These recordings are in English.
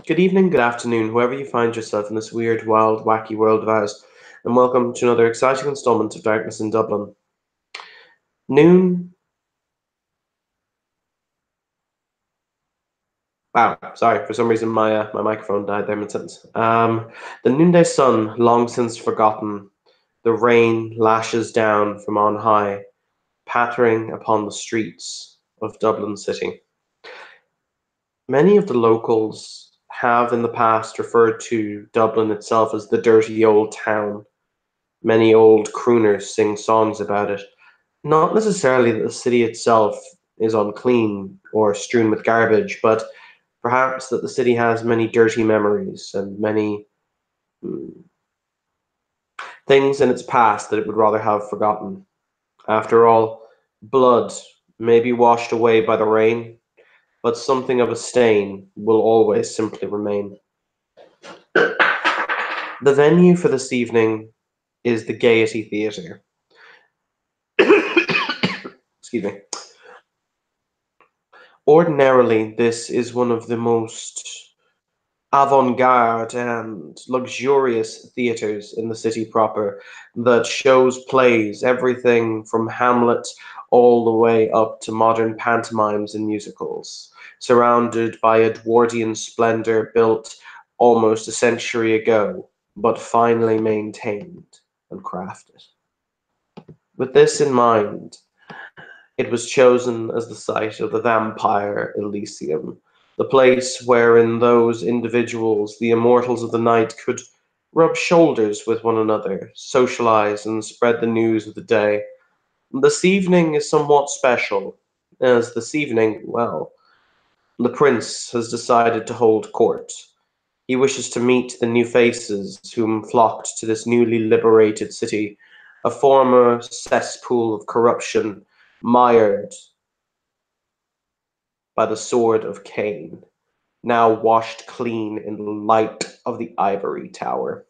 Good evening, good afternoon, whoever you find yourself in this weird, wild, wacky world of ours, and welcome to another exciting installment of Darkness in Dublin. Noon. Wow, sorry, for some reason my microphone died there mid-sentence. The noonday sun, long since forgotten, the rain lashes down from on high, pattering upon the streets of Dublin City. Many of the locals have in the past referred to Dublin itself as the dirty old town. Many old crooners sing songs about it. Not necessarily that the city itself is unclean or strewn with garbage, but perhaps that the city has many dirty memories and many mm, things in its past that it would rather have forgotten. After all, blood may be washed away by the rain, but something of a stain will always simply remain. The venue for this evening is the Gaiety Theatre. Excuse me. Ordinarily, this is one of the most avant-garde and luxurious theatres in the city proper that shows plays, everything from Hamlet all the way up to modern pantomimes and musicals, surrounded by Edwardian splendor built almost a century ago, but finally maintained and crafted. With this in mind, it was chosen as the site of the Vampire Elysium, the place wherein those individuals, the immortals of the night, could rub shoulders with one another, socialize, and spread the news of the day. This evening is somewhat special, as this evening, well, the prince has decided to hold court. He wishes to meet the new faces whom flocked to this newly liberated city, a former cesspool of corruption, mired by the sword of Cain, now washed clean in the light of the ivory tower.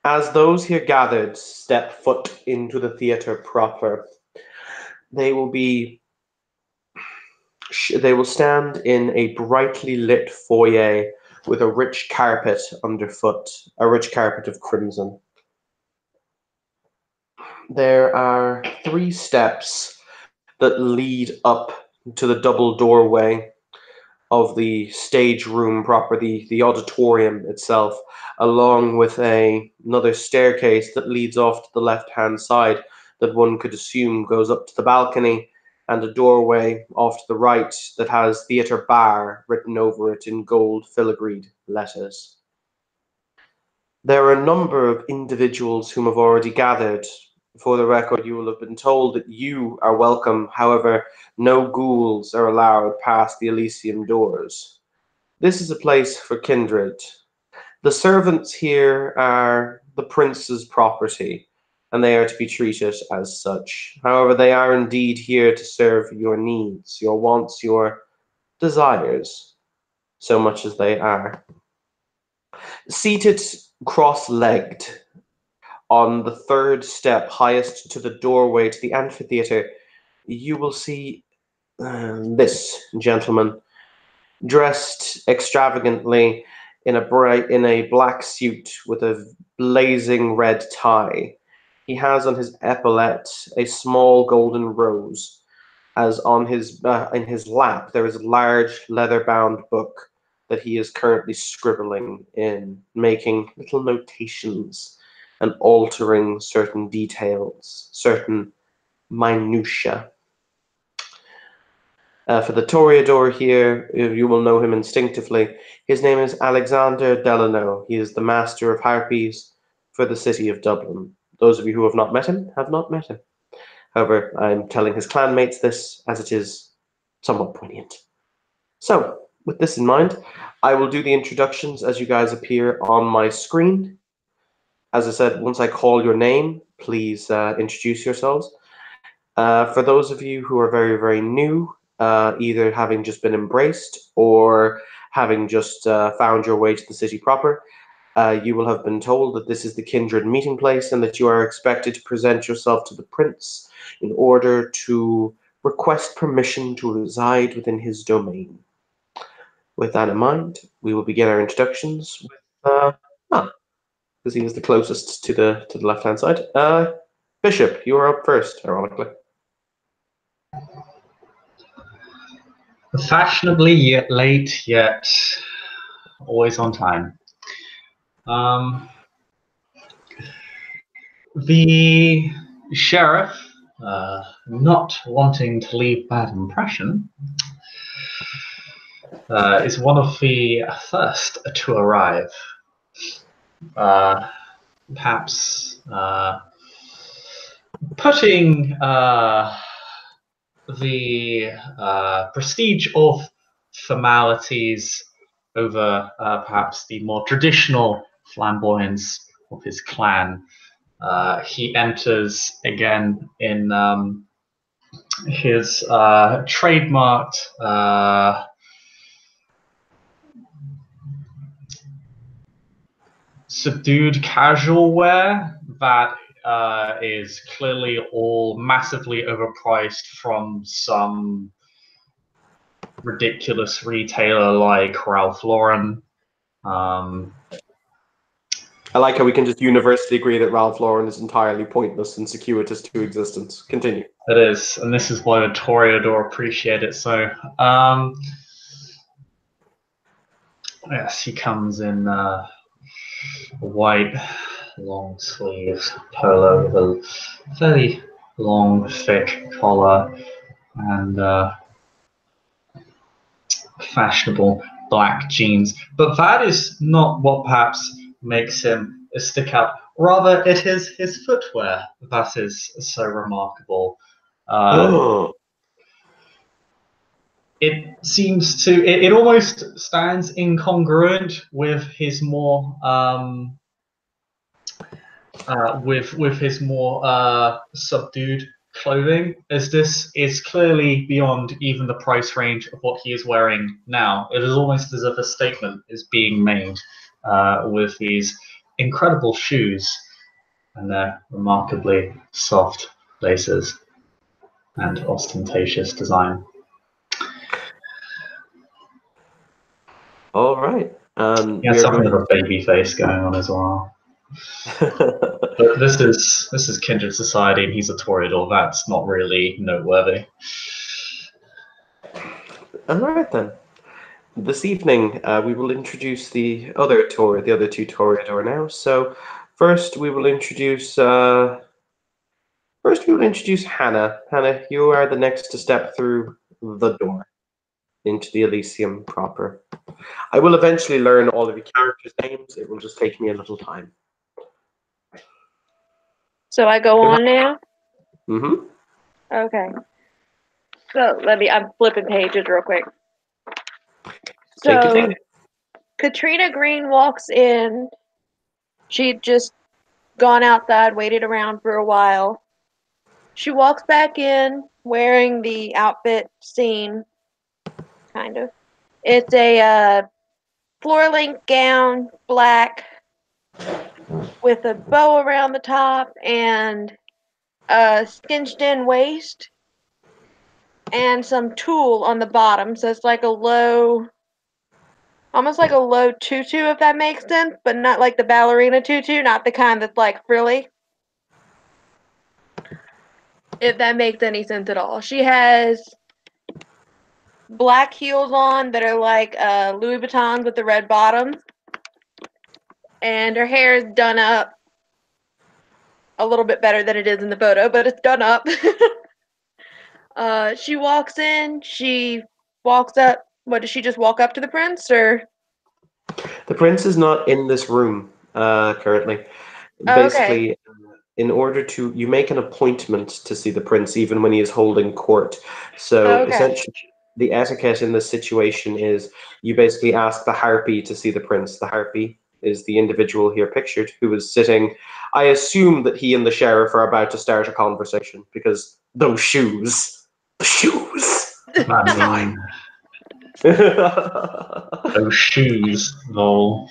As those here gathered step foot into the theatre proper, they will be they will stand in a brightly lit foyer with a rich carpet underfoot, a rich carpet of crimson. There are three steps that lead up to the double doorway of the stage room proper, the auditorium itself, along with another staircase that leads off to the left hand side that one could assume goes up to the balcony, and a doorway off to the right that has theatre bar written over it in gold filigreed letters. There are a number of individuals whom have already gathered. For the record, you will have been told that you are welcome. However, no ghouls are allowed past the Elysium doors. This is a place for kindred. The servants here are the prince's property, and they are to be treated as such. However, they are indeed here to serve your needs, your wants, your desires, so much as they are. Seated cross-legged on the third step highest to the doorway to the amphitheatre, you will see this gentleman, dressed extravagantly in a black suit with a blazing red tie. He has on his epaulette a small golden rose, as on his in his lap there is a large leather-bound book that he is currently scribbling in, making little notations and altering certain details, certain minutiae. For the Toreador here, you will know him instinctively. His name is Alexander Delano. He is the master of harpies for the city of Dublin. Those of you who have not met him have not met him. However, I'm telling his clanmates this as it is somewhat poignant. So, with this in mind, I will do the introductions as you guys appear on my screen. As I said, once I call your name, please introduce yourselves. For those of you who are very, very new, either having just been embraced or having just found your way to the city proper, you will have been told that this is the kindred meeting place and that you are expected to present yourself to the prince in order to request permission to reside within his domain. With that in mind, we will begin our introductions with because he was the closest to the left hand side. Bishop, you are up first, ironically. Fashionably yet late, yet always on time. The sheriff, not wanting to leave a bad impression, is one of the first to arrive. Perhaps putting the prestige of formalities over perhaps the more traditional flamboyance of his clan. He enters again in his trademarked subdued casual wear that is clearly all massively overpriced from some ridiculous retailer like Ralph Lauren. I like how we can just universally agree that Ralph Lauren is entirely pointless and circuitous to existence. Continue. It is, and this is why the Toreador appreciate it so. Yes, he comes in a white long sleeves polo with a very long, thick collar and fashionable black jeans. But that is not what perhaps makes him stick out. Rather, it is his footwear that is so remarkable. It seems to, it almost stands incongruent with his more subdued clothing, as this is clearly beyond even the price range of what he is wearing now. It is almost as if a statement is being made with these incredible shoes and their remarkably soft laces and ostentatious design. All right. He has something of a baby face going on as well. But this is Kindred Society, and he's a Toreador. That's not really noteworthy. All right then. This evening, we will introduce the other two Toreador now. So first, we will introduce Hannah. Hannah, you are the next to step through the door into the Elysium proper. I will eventually learn all of your characters' names. It will just take me a little time. So I go on now? Mm-hmm. Okay. So I'm flipping pages real quick. Take your So time. Katrina Green walks in. She'd just gone outside, waited around for a while. She walks back in wearing the outfit seen, kind of. It's a floor-length gown, black, with a bow around the top and a cinched-in waist and some tulle on the bottom. So it's like a low, almost like a low tutu, if that makes sense, but not like the ballerina tutu, not the kind that's like frilly. If that makes any sense at all. She has black heels on that are like Louis Vuittons with the red bottoms. And her hair is done up a little bit better than it is in the photo, but it's done up. She walks in, she walks up. What, does she just walk up to the prince, or? The prince is not in this room currently. Oh, Basically, okay. in order to, you make an appointment to see the prince even when he is holding court. So Okay. essentially, the etiquette in this situation is you basically ask the harpy to see the prince. The harpy is the individual here pictured who is sitting. I assume that he and the sheriff are about to start a conversation because those shoes, the shoes. I mean, those shoes, though.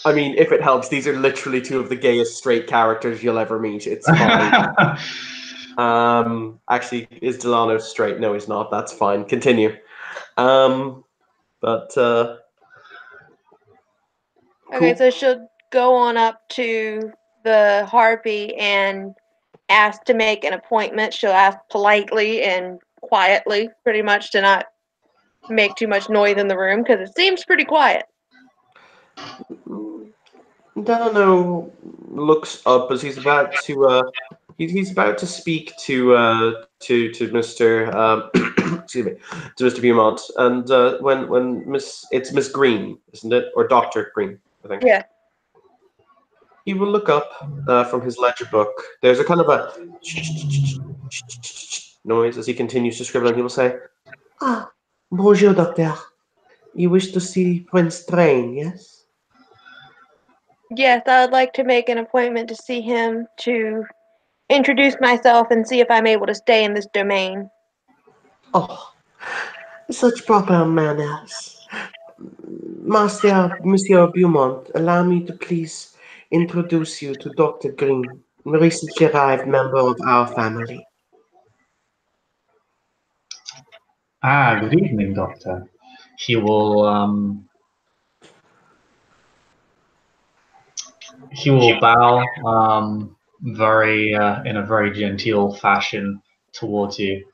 I mean, if it helps, these are literally two of the gayest straight characters you'll ever meet. It's fine. Actually, is Delano straight? No, he's not. That's fine. Continue. But Okay, cool. so she'll go on up to the harpy and ask to make an appointment. She'll ask politely and quietly, pretty much, to not make too much noise in the room because it seems pretty quiet. Delano looks up as he's about to he's about to speak to Mr. Excuse me, to Mr. Beaumont, and when it's Miss Green, isn't it, or Doctor Green, I think. Yeah. He will look up from his ledger book. There's a kind of a noise as he continues to scribble, and he will say, "Ah, bonjour, docteur. You wish to see Prince Train, yes?" Yes, I would like to make an appointment to see him to introduce myself and see if I'm able to stay in this domain. Oh, such proper manners. Master, Monsieur Beaumont, allow me to please introduce you to Dr. Green, a recently arrived member of our family. Good evening, Doctor. He will bow very in a very genteel fashion towards you.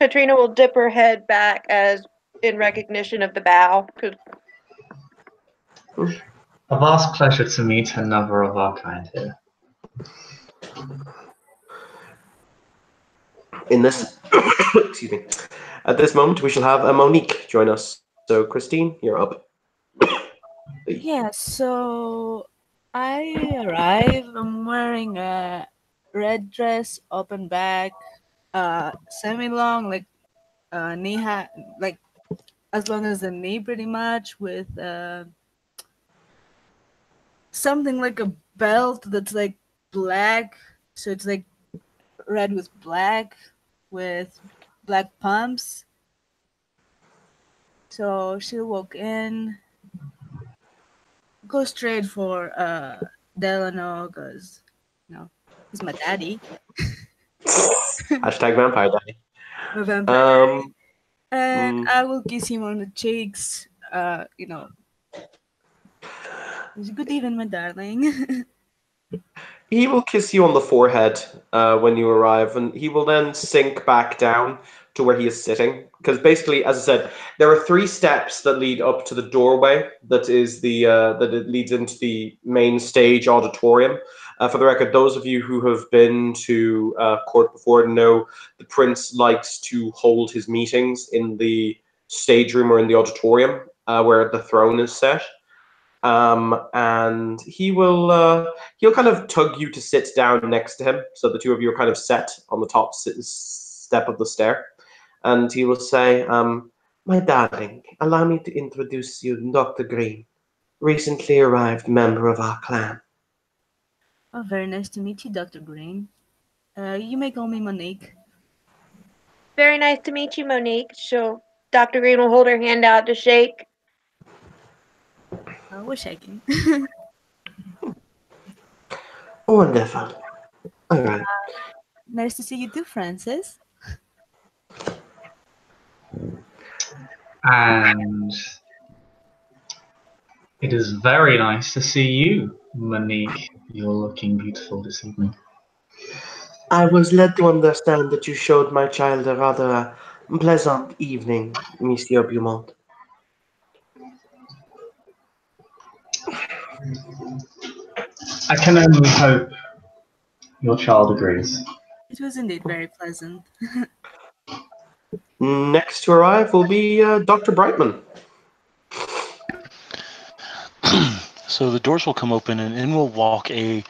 Katrina will dip her head back as in recognition of the bow. A vast pleasure to meet another of our kind here. In this, excuse me, at this moment, we shall have a Monique join us. So, Christine, you're up. Yeah, so I arrive. I'm wearing a red dress, open back, semi-long, like knee high, like as long as the knee, pretty much, with something like a belt that's like black. So it's like red with black pumps. So she'll walk in, go straight for Delano, because he's my daddy. Hashtag vampire daddy. My vampire. And I will kiss him on the cheeks. Good evening, my darling. He will kiss you on the forehead when you arrive, and he will then sink back down to where he is sitting. Because basically, as I said, there are 3 steps that lead up to the doorway that is that it leads into the main stage auditorium. For the record, those of you who have been to court before know the prince likes to hold his meetings in the stage room or in the auditorium where the throne is set. And he'll kind of tug you to sit down next to him, so the two of you are kind of set on the top step of the stair. And he will say, "My darling, allow me to introduce you to Dr. Green, recently arrived member of our clan." Oh, very nice to meet you, Dr. Green. You may call me Monique. Very nice to meet you, Monique. Dr. Green will hold her hand out to shake. We're shaking. Wonderful. All right. Nice to see you too, Francis. And it is very nice to see you, Monique. You're looking beautiful this evening. I was led to understand that you showed my child a rather pleasant evening, Monsieur Beaumont. I can only hope your child agrees. It was indeed very pleasant. Next to arrive will be Dr. Brightman. So the doors will come open, and in will walk a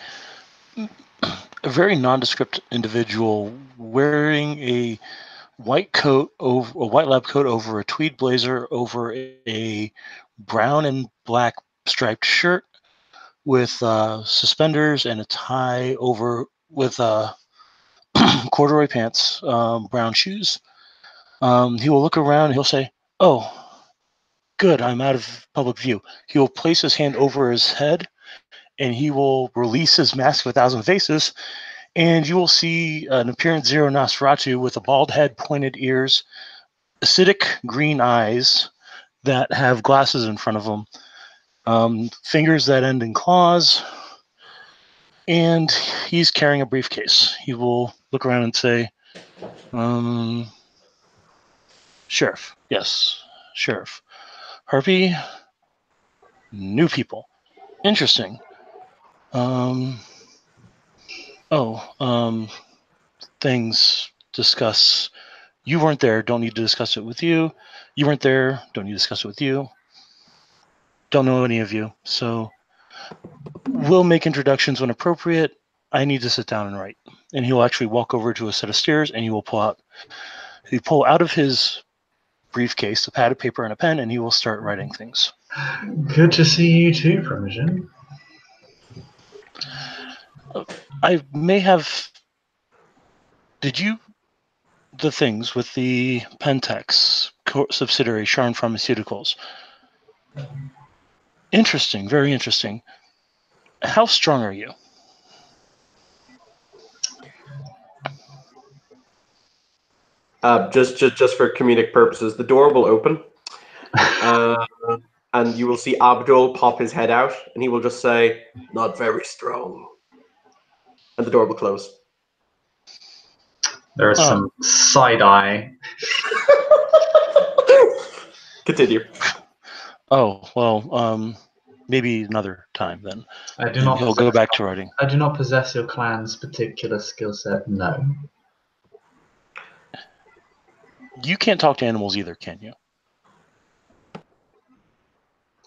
very nondescript individual wearing a white lab coat over a tweed blazer over a brown and black striped shirt with suspenders and a tie over with corduroy pants, brown shoes. He will look around and he'll say, "Oh, good, I'm out of public view." He will place his hand over his head and he will release his mask of 1,000 faces, and you will see an appearance Zero Nosferatu with a bald head, pointed ears, acidic green eyes that have glasses in front of them, fingers that end in claws, and he's carrying a briefcase. He will look around and say, Sheriff. Yes, Sheriff. Harpy, new people. Interesting. Things discuss. You weren't there, don't need to discuss it with you. You weren't there, don't need to discuss it with you. Don't know any of you, so we'll make introductions when appropriate. I need to sit down and write. And he will actually walk over to a set of stairs, and he will pull out of his briefcase a pad of paper and a pen, and he will start writing things. Good to see you too, Primogen. I may have... Did you... The things with the Pentex subsidiary, Sharn Pharmaceuticals. Interesting, very interesting. How strong are you? Just for comedic purposes, the door will open, and you will see Abdul pop his head out, and he will just say, "Not very strong," and the door will close. There is some side eye. Continue. Oh, well, maybe another time then. I do not. He'll go back to writing. I do not possess your clan's particular skill set. No. You can't talk to animals either, can you?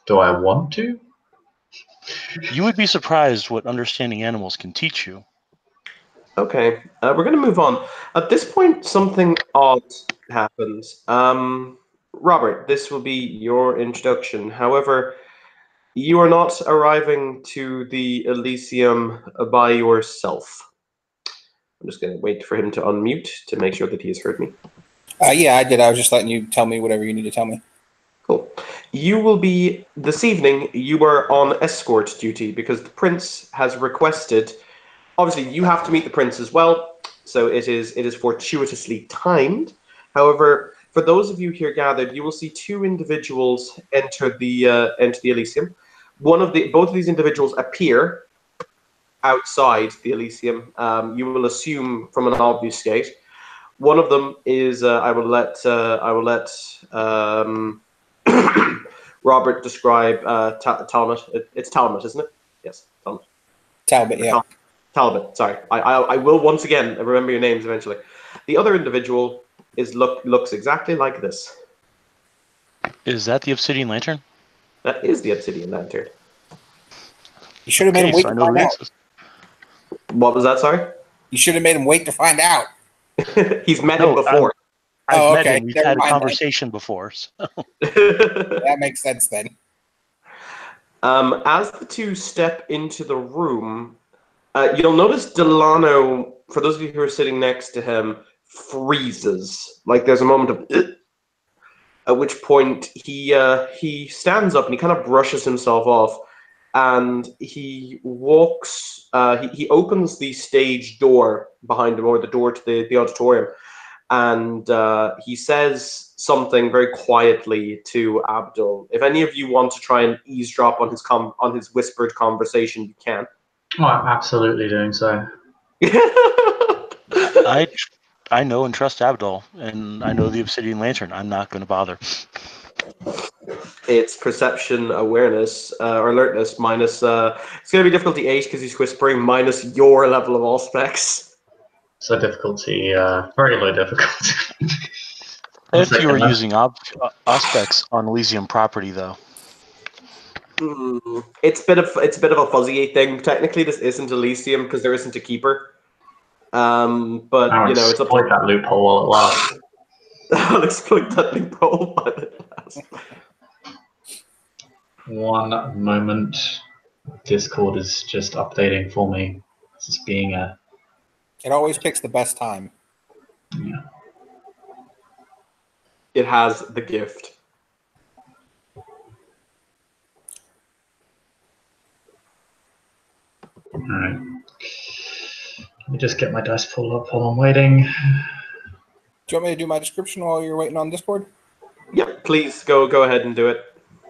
Do I want to? You would be surprised what understanding animals can teach you. Okay, we're going to move on. At this point, something odd happens. Robert, this will be your introduction. However, you are not arriving to the Elysium by yourself. I'm just going to wait for him to unmute to make sure that he has heard me. Yeah, I did. I was just letting you tell me whatever you need to tell me. Cool. You will be, this evening, you are on escort duty because the prince has requested, obviously you have to meet the prince as well, so it is fortuitously timed. However, for those of you here gathered, you will see two individuals enter the Elysium. Both of these individuals appear outside the Elysium. You will assume from an obfuscate. One of them is I will let Robert describe Talbot. It's Talbot, isn't it? Yes, Talbot. Talbot, yeah. Talbot. Sorry, I will once again remember your names eventually. The other individual looks exactly like this. Is that the Obsidian Lantern? That is the Obsidian Lantern. You should have made him wait to find out. What was that? Sorry. You should have made him wait to find out. He's met him before. I've met him. We've had a conversation before. So. That makes sense then. As the two step into the room, you'll notice Delano, for those of you who are sitting next to him, freezes. Like there's a moment of at which point he stands up and he kind of brushes himself off, and he walks. He opens the stage door behind him, or the door to the auditorium, and he says something very quietly to Abdul. If any of you want to try and eavesdrop on his whispered conversation, you can. Oh, I'm absolutely doing so. I know and trust Abdul, and I know the Obsidian Lantern. I'm not going to bother. It's perception, awareness, or alertness minus. It's going to be difficulty 8 because he's whispering, minus your level of all specs. So difficulty, very low difficulty. If you were using aspects on Elysium property, though. It's a bit of a fuzzy thing. Technically, this isn't Elysium because there isn't a keeper. But it's up to that loophole while it lasts. I'll exploit that loophole while it lasts. One moment. Discord is just updating for me. This is being a. It always picks the best time. Yeah. It has the gift. All right. Let me just get my dice pulled up while I'm waiting. Do you want me to do my description while you're waiting on Discord? Yep, please go ahead and do it.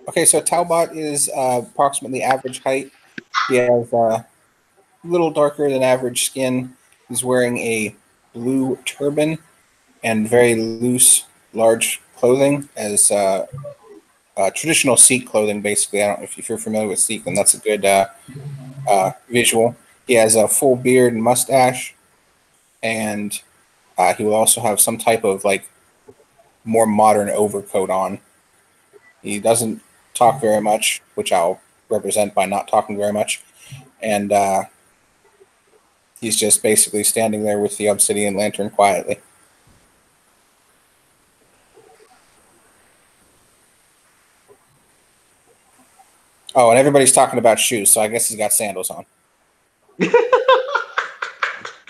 Okay, so Talbot is approximately average height. He has a little darker than average skin. He's wearing a blue turban and very loose, large clothing as traditional Sikh clothing, basically. I don't know if you're familiar with Sikh, then that's a good visual. He has a full beard and mustache, and he will also have some type of like more modern overcoat on. He doesn't talk very much, which I'll represent by not talking very much, and he's just basically standing there with the obsidian lantern quietly. Oh, and everybody's talking about shoes, so I guess he's got sandals on.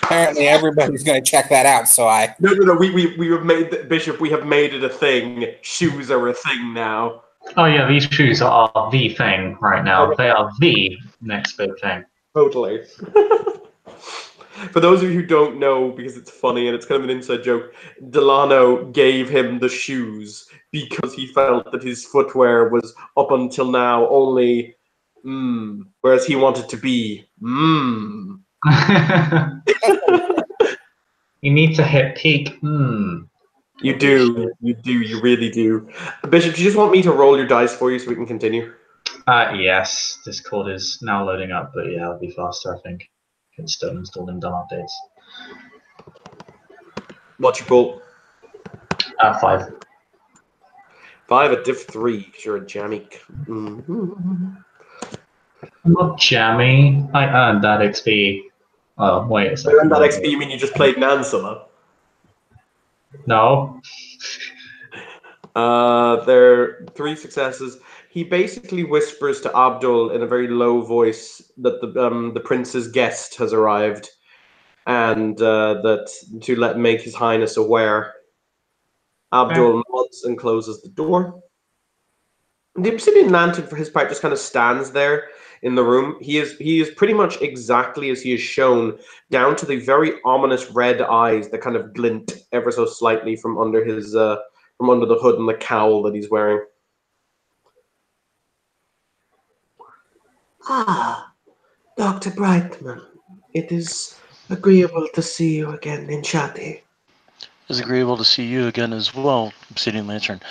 Apparently, everybody's going to check that out. So No. We have made Bishop. We have made it a thing. Shoes are a thing now. Oh yeah, these shoes are the thing right now. They are the next big thing. Totally. For those of you who don't know, because it's funny and it's kind of an inside joke, Delano gave him the shoes because he felt that his footwear was up until now only whereas he wanted to be You need to hit peak. You do. You really do. Bishop, do you just want me to roll your dice for you so we can continue? Yes, Discord is now loading up, but yeah, it'll be faster, I think. It's still installed and done updates. What's your roll? 5. 5 at diff 3 because you're a jammy. I'm not jammy. I earned that XP. Oh, wait a second. You earned that XP, you mean you just played Nansala? No. There are 3 successes. He basically whispers to Abdul in a very low voice that the prince's guest has arrived, and that to make his highness aware. Abdul nods and closes the door. The obsidian lantern, for his part, just kind of stands there in the room. He is pretty much exactly as he is shown, down to the very ominous red eyes that kind of glint ever so slightly from under his from under the hood and the cowl that he's wearing. Ah, Dr. Brightman, it is agreeable to see you again in Shati. It's agreeable to see you again as well, Obsidian Lantern.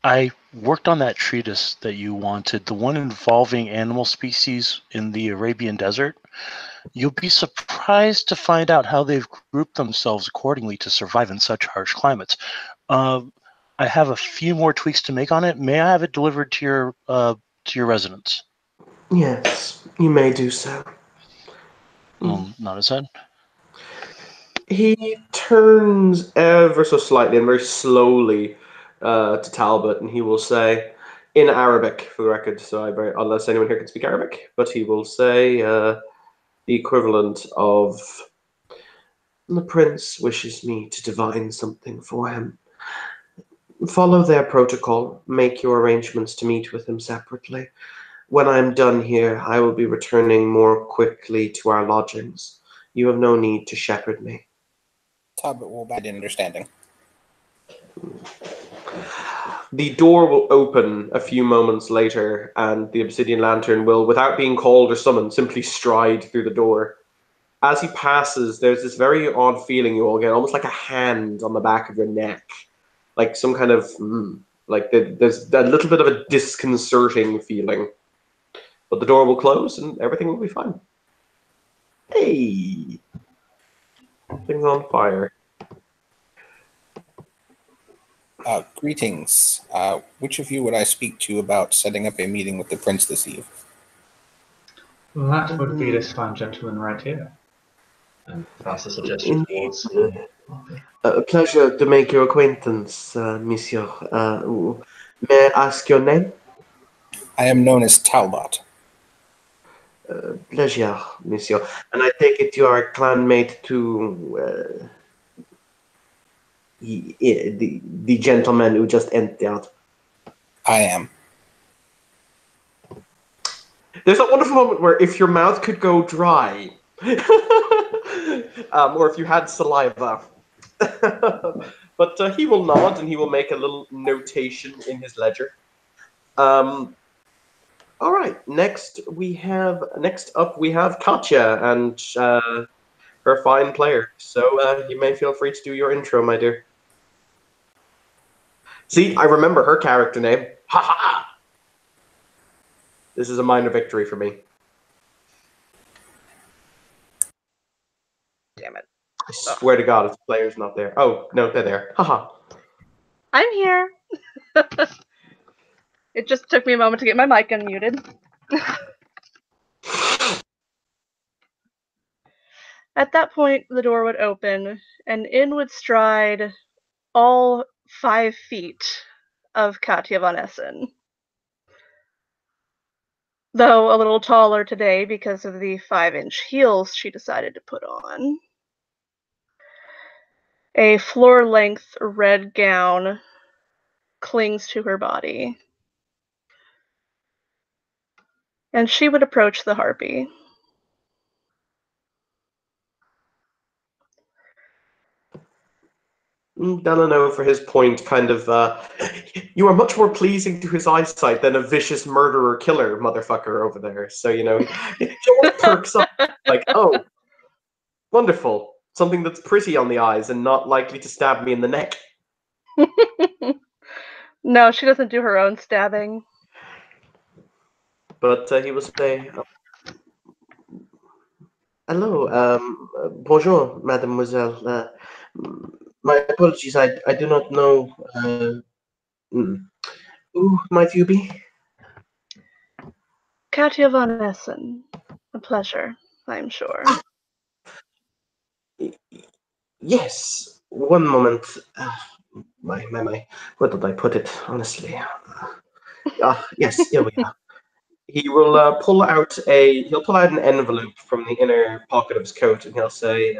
I worked on that treatise that you wanted, the one involving animal species in the Arabian desert. You'll be surprised to find out how they've grouped themselves accordingly to survive in such harsh climates. I have a few more tweaks to make on it. May I have it delivered to your residence? Yes, you may do so. Nod his head. He turns ever so slightly and very slowly to Talbot, and he will say, in Arabic, for the record, so unless anyone here can speak Arabic, but he will say the equivalent of, the prince wishes me to divine something for him. Follow their protocol, make your arrangements to meet with him separately. When I am done here, I will be returning more quickly to our lodgings. You have no need to shepherd me. Talbot will bad in understanding. The door will open a few moments later, and the obsidian lantern will, without being called or summoned, simply stride through the door. As he passes, there's this very odd feeling you all get, almost like a hand on the back of your neck. Like some kind of, there's a little bit of a disconcerting feeling. But the door will close and everything will be fine. Hey! Things on fire. Greetings. Which of you would I speak to about setting up a meeting with the prince this eve? That would be this fine gentleman right here. And that's a suggestion towards... A pleasure to make your acquaintance, monsieur. May I ask your name? I am known as Talbot. Pleasure, monsieur. And I take it you are a clanmate to the gentleman who just entered. I am. There's that wonderful moment where if your mouth could go dry, or if you had saliva, But he will nod and he will make a little notation in his ledger. All right. Next up we have Katya and her fine player. So you may feel free to do your intro, my dear. See, I remember her character name. Ha ha! This is a minor victory for me. Damn it. I swear to God, if the player's not there. Oh, no, they're there. Haha. I'm here. It just took me a moment to get my mic unmuted. At that point, the door would open, and in would stride all 5 feet of Katya Von Essen. Though a little taller today because of the 5-inch heels she decided to put on. A floor-length red gown clings to her body. And she would approach the harpy. Delano, for his point, kind of, you are much more pleasing to his eyesight than a vicious murderer killer motherfucker over there. So, he always perks up, like, oh, wonderful. Something that's pretty on the eyes and not likely to stab me in the neck. No, she doesn't do her own stabbing. But he will say, hello, bonjour, mademoiselle. My apologies, I do not know. Who might you be? Katya Von Essen. A pleasure, I'm sure. Yes, one moment. My. Where did I put it, honestly? Yes, here we are. He will pull out an envelope from the inner pocket of his coat, and he'll say,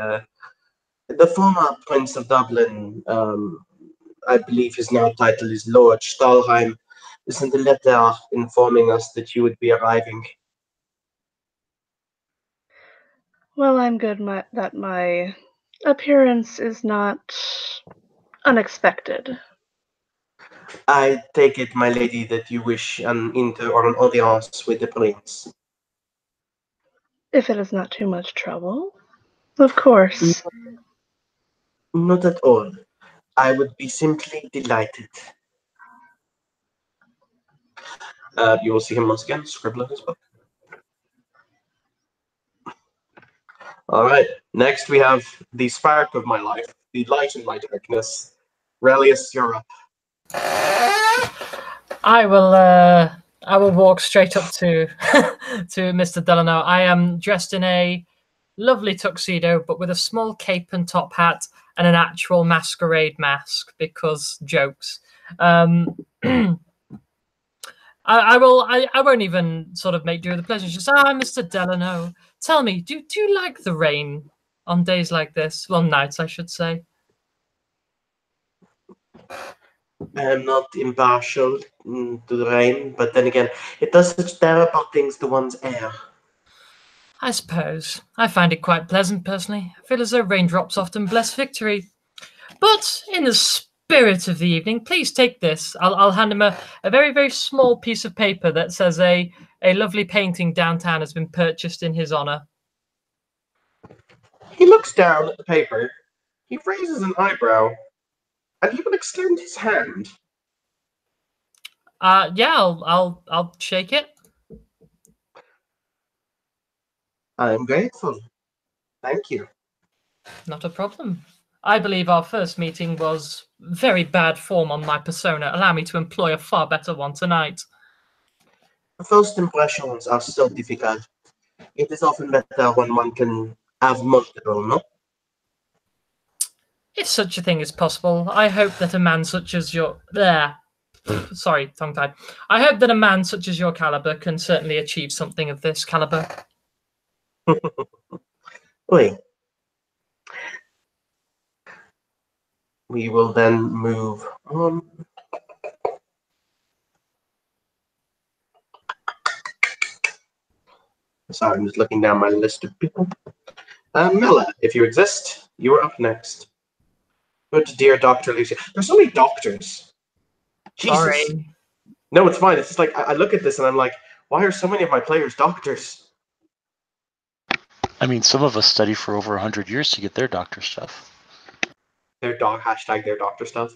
the former Prince of Dublin, I believe his now title is Lord Stahlheim, sent a letter informing us that you would be arriving. Well, I'm good that my appearance is not unexpected. I take it, my lady, that you wish an audience with the prince. If it is not too much trouble, of course. Not at all. I would be simply delighted. You will see him once again scribble in his book. All right. Next, we have the spark of my life, the light in my darkness. Relius, you're up. I will walk straight up to to Mr. Delano. I am dressed in a lovely tuxedo, but with a small cape and top hat and an actual masquerade mask, because jokes. I won't even sort of make do with the pleasure. Just, Mr. Delano, tell me, do you like the rain on days like this? Well, nights, I should say. I am not impartial to the rain, but then again, it does such terrible things to one's air. I suppose. I find it quite pleasant, personally. I feel as though raindrops often bless victory. But in the spirit of the evening, please take this. I'll hand him a very, very small piece of paper that says a lovely painting downtown has been purchased in his honor. He looks down at the paper. He raises an eyebrow. And he will extend his hand. Yeah, I'll shake it. I am grateful. Thank you. Not a problem. I believe our first meeting was very bad form on my persona. Allow me to employ a far better one tonight. First impressions are so difficult. It is often better when one can have multiple, no? If such a thing is possible, I hope that a man such as your... Sorry, tongue-tied. I hope that a man such as your caliber can certainly achieve something of this caliber. Oui. We will then move on. Sorry, I'm just looking down my list of people. Mela, if you exist, you are up next. Good dear Dr. Lucia. There's so many doctors. Jesus. Sorry. No, it's fine. It's just like, I look at this and I'm like, why are so many of my players doctors? I mean, some of us study for over 100 years to get their doctor stuff. Their their doctor stuff.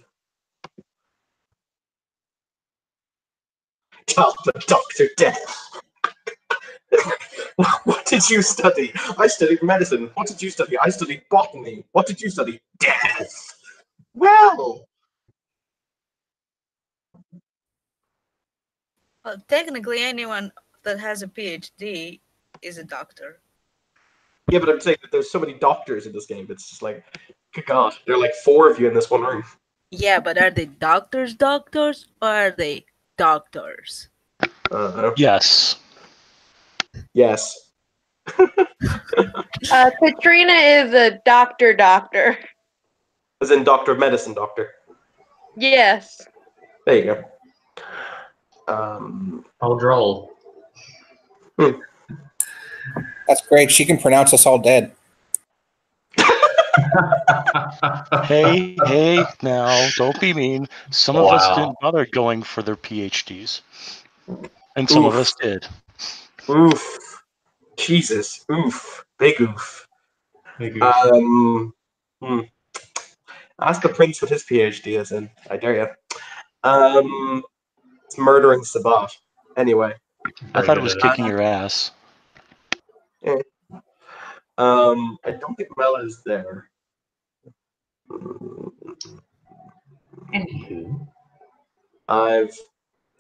Tell the Dr. Death. What did you study? I studied medicine. What did you study? I studied botany. What did you study? Death. Well, technically, anyone that has a PhD is a doctor. yeah, but I'm saying that there's so many doctors in this game. It's just like, good God, there are like 4 of you in this one room. Yeah, but are they doctors, or are they doctors? Yes. Yes. Katrina is a doctor. As in Doctor of Medicine, doctor. Yes. There you go. I'll droll. That's great. She can pronounce us all dead. Hey, now, don't be mean. Some of us didn't bother going for their PhDs. And some of us did. Oof. Jesus. Oof. Big oof. Big oof. Ask the prince what his PhD is in. I dare you. It's murdering Sabat. Anyway. I thought it was kicking your ass. Yeah. I don't think Mel is there. Anywho. 5,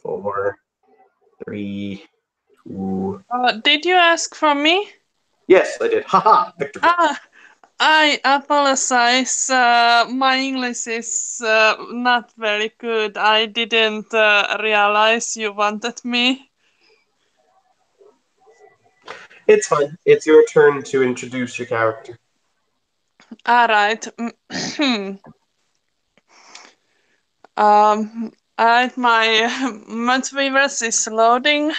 4, 3, 2. Did you ask for me? Yes, I did. Haha, Victor. I apologize. My English is not very good. I didn't realize you wanted me. It's fine. It's your turn to introduce your character. All right. Alright, my multiverse is loading.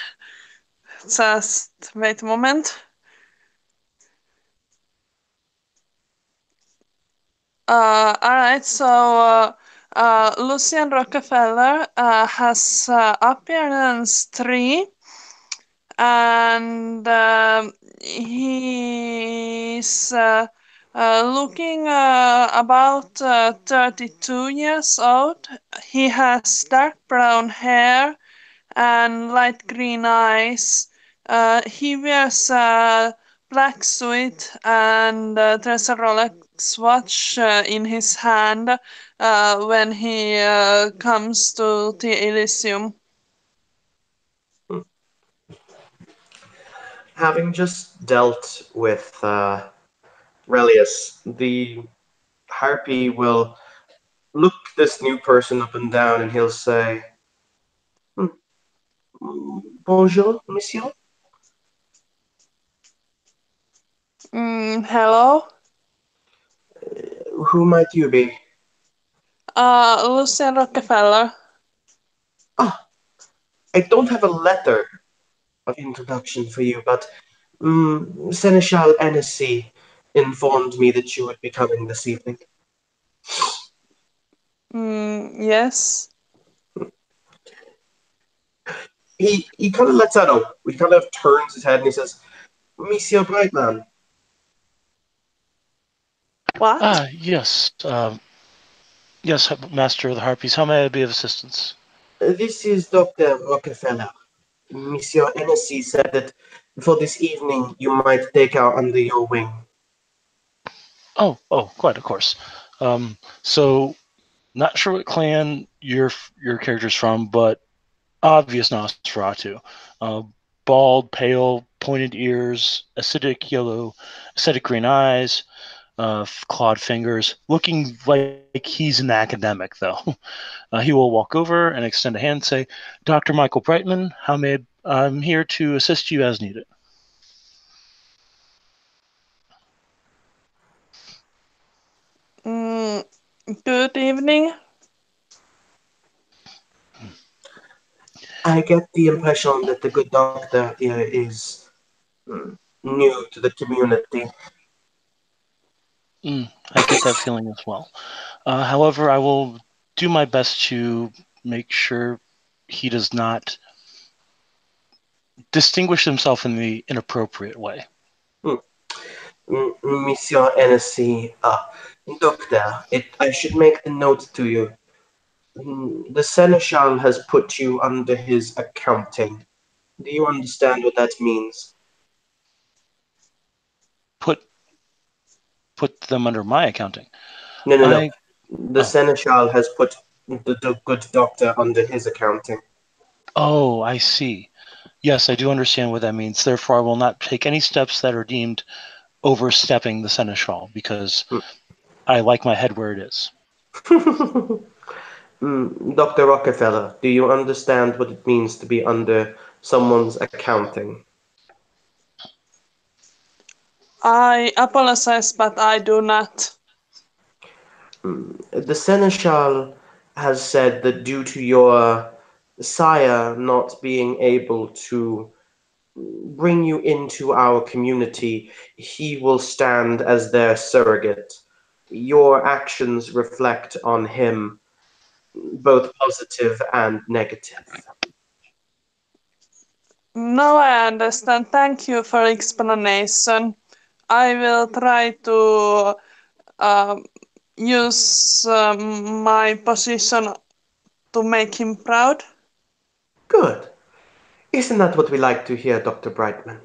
Just wait a moment. Alright, so Lucian Rockefeller has appearance 3, and he's looking about 32 years old. He has dark brown hair and light green eyes. He wears a black suit and there's a Rolex watch in his hand when he comes to the Elysium. Having just dealt with Relius, the harpy will look this new person up and down and he'll say, Bonjour, monsieur. Hello? Who might you be? Lucian Rockefeller. I don't have a letter of introduction for you, but Seneschal Annecy informed me that you would be coming this evening. Yes. He kind of lets that out. He kind of turns his head and he says, Monsieur Brightman. What? Yes. Yes, Master of the Harpies. How may I be of assistance? This is Dr. Rockefeller. Monsieur Hennessy said that for this evening you might take her under your wing. Oh, quite, of course. So, not sure what clan your character's from, but obvious Nosferatu. Bald, pale, pointed ears, acidic yellow, acidic green eyes, clawed fingers, looking like he's an academic, though. He will walk over and extend a hand and say, Dr. Michael Brightman, I'm here to assist you as needed. Good evening. I get the impression that the good doctor here is new to the community. I get that feeling as well. However, I will do my best to make sure he does not distinguish himself in the inappropriate way. Monsieur Hennessy, Doctor, I should make a note to you. The Seneschal has put you under his accounting. Do you understand what that means? Put them under my accounting? No. The Seneschal has put the good doctor under his accounting. Oh, I see. Yes, I do understand what that means. Therefore, I will not take any steps that are deemed overstepping the Seneschal, because I like my head where it is. Dr. Rockefeller, do you understand what it means to be under someone's accounting? I apologize, but I do not. The Seneschal has said that due to your sire not being able to bring you into our community, he will stand as their surrogate. Your actions reflect on him, both positive and negative. Now I understand. Thank you for explanation. I will try to use my position to make him proud. Good. Isn't that what we like to hear, Dr. Brightman?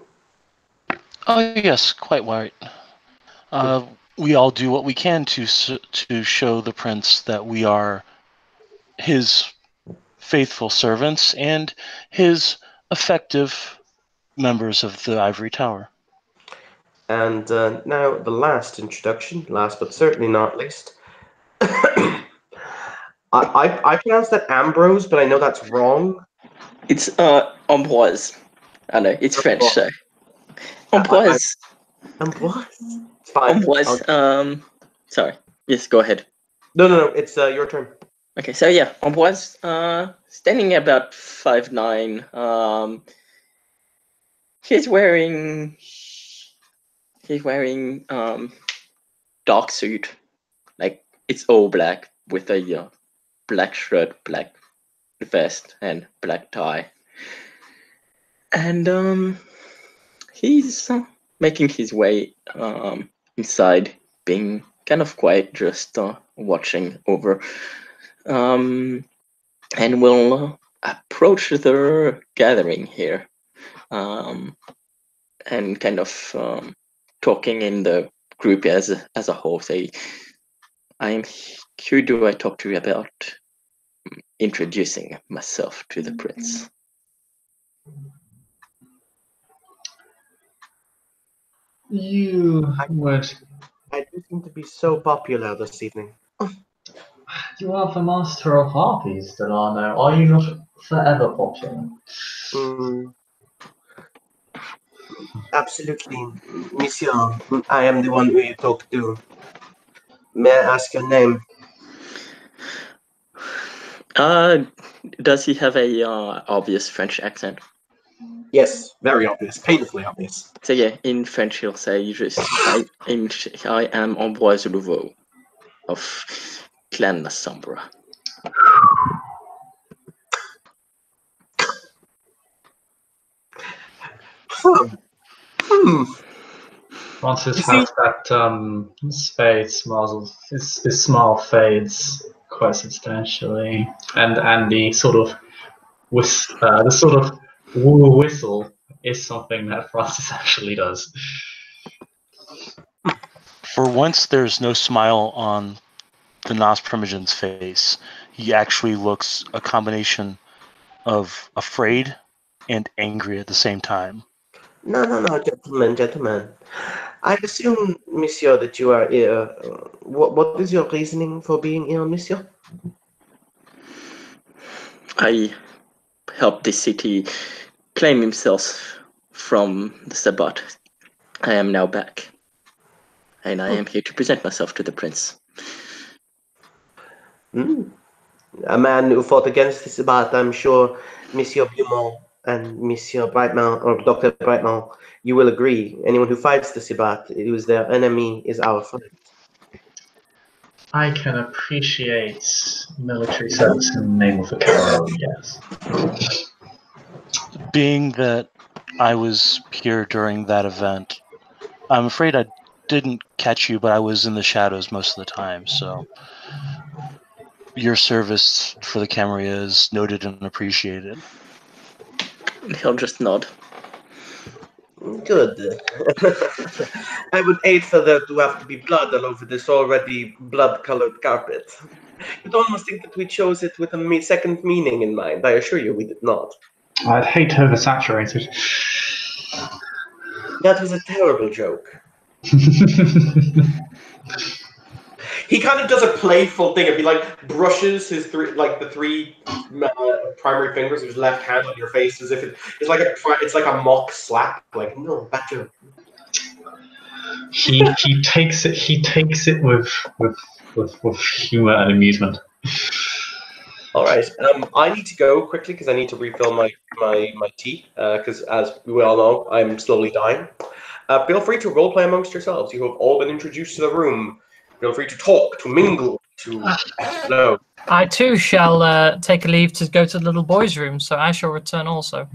Oh, yes, quite right. We all do what we can to show the prince that we are his faithful servants and his effective members of the Ivory Tower. And now the last introduction, last but certainly not least. I pronounce that Ambrose, but I know that's wrong. It's Ambroise. I know, it's French, so. Ambroise. Ambroise? It's fine. Ambroise, sorry. Yes, go ahead. No, it's your turn. Okay, so yeah, Ambroise, standing about 5'9", he's wearing dark suit, like it's all black with a black shirt, black vest, and black tie, and he's making his way inside, being kind of quiet, just watching over, and will approach the gathering here, and kind of talking in the group as a whole. Say, who do I talk to about introducing myself to the prince? You would. I do seem to be so popular this evening. You are the master of harpies, Delano. Are you not forever popular? Absolutely, Monsieur. I am the one who you talk to. May I ask your name? Does he have a obvious French accent? Yes, very obvious, painfully obvious. So yeah, in French he'll say, I am Ambroise Louveau of Clan Sombra. Francis has that spades muzzle. His smile fades quite substantially, and the sort of woo whistle is something that Francis actually does. For once, there's no smile on the Nostramagin's face. He actually looks a combination of afraid and angry at the same time. No, gentlemen. I assume, Monsieur, that you are ill. What is your reasoning for being ill, Monsieur? I helped the city claim himself from the Sabbat. I am now back, and I am here to present myself to the prince. A man who fought against the Sabbat, I'm sure, Monsieur Beaumont and Monsieur Brightman, or Dr. Brightman, you will agree. Anyone who fights the Sabbat, who is their enemy, is our friend. I can appreciate military service in the name of the Carol, yes. Being that I was here during that event, I'm afraid I didn't catch you, but I was in the shadows most of the time, so your service for the Camarilla is noted and appreciated. He'll just nod. Good. I would hate for there to have to be blood all over this already blood-colored carpet. You'd almost think that we chose it with a second meaning in mind. I assure you we did not. I'd hate oversaturated. That was a terrible joke. He kind of does a playful thing. If he like brushes his three primary fingers of his left hand on your face, as if it's like a mock slap. Like, no, bad joke. He takes it with humor and amusement. All right. I need to go quickly because I need to refill my tea. Because as we all know, I'm slowly dying. Feel free to roleplay amongst yourselves. You have all been introduced to the room. Feel free to talk, to mingle, to flow. I too shall take a leave to go to the little boy's room, so I shall return also.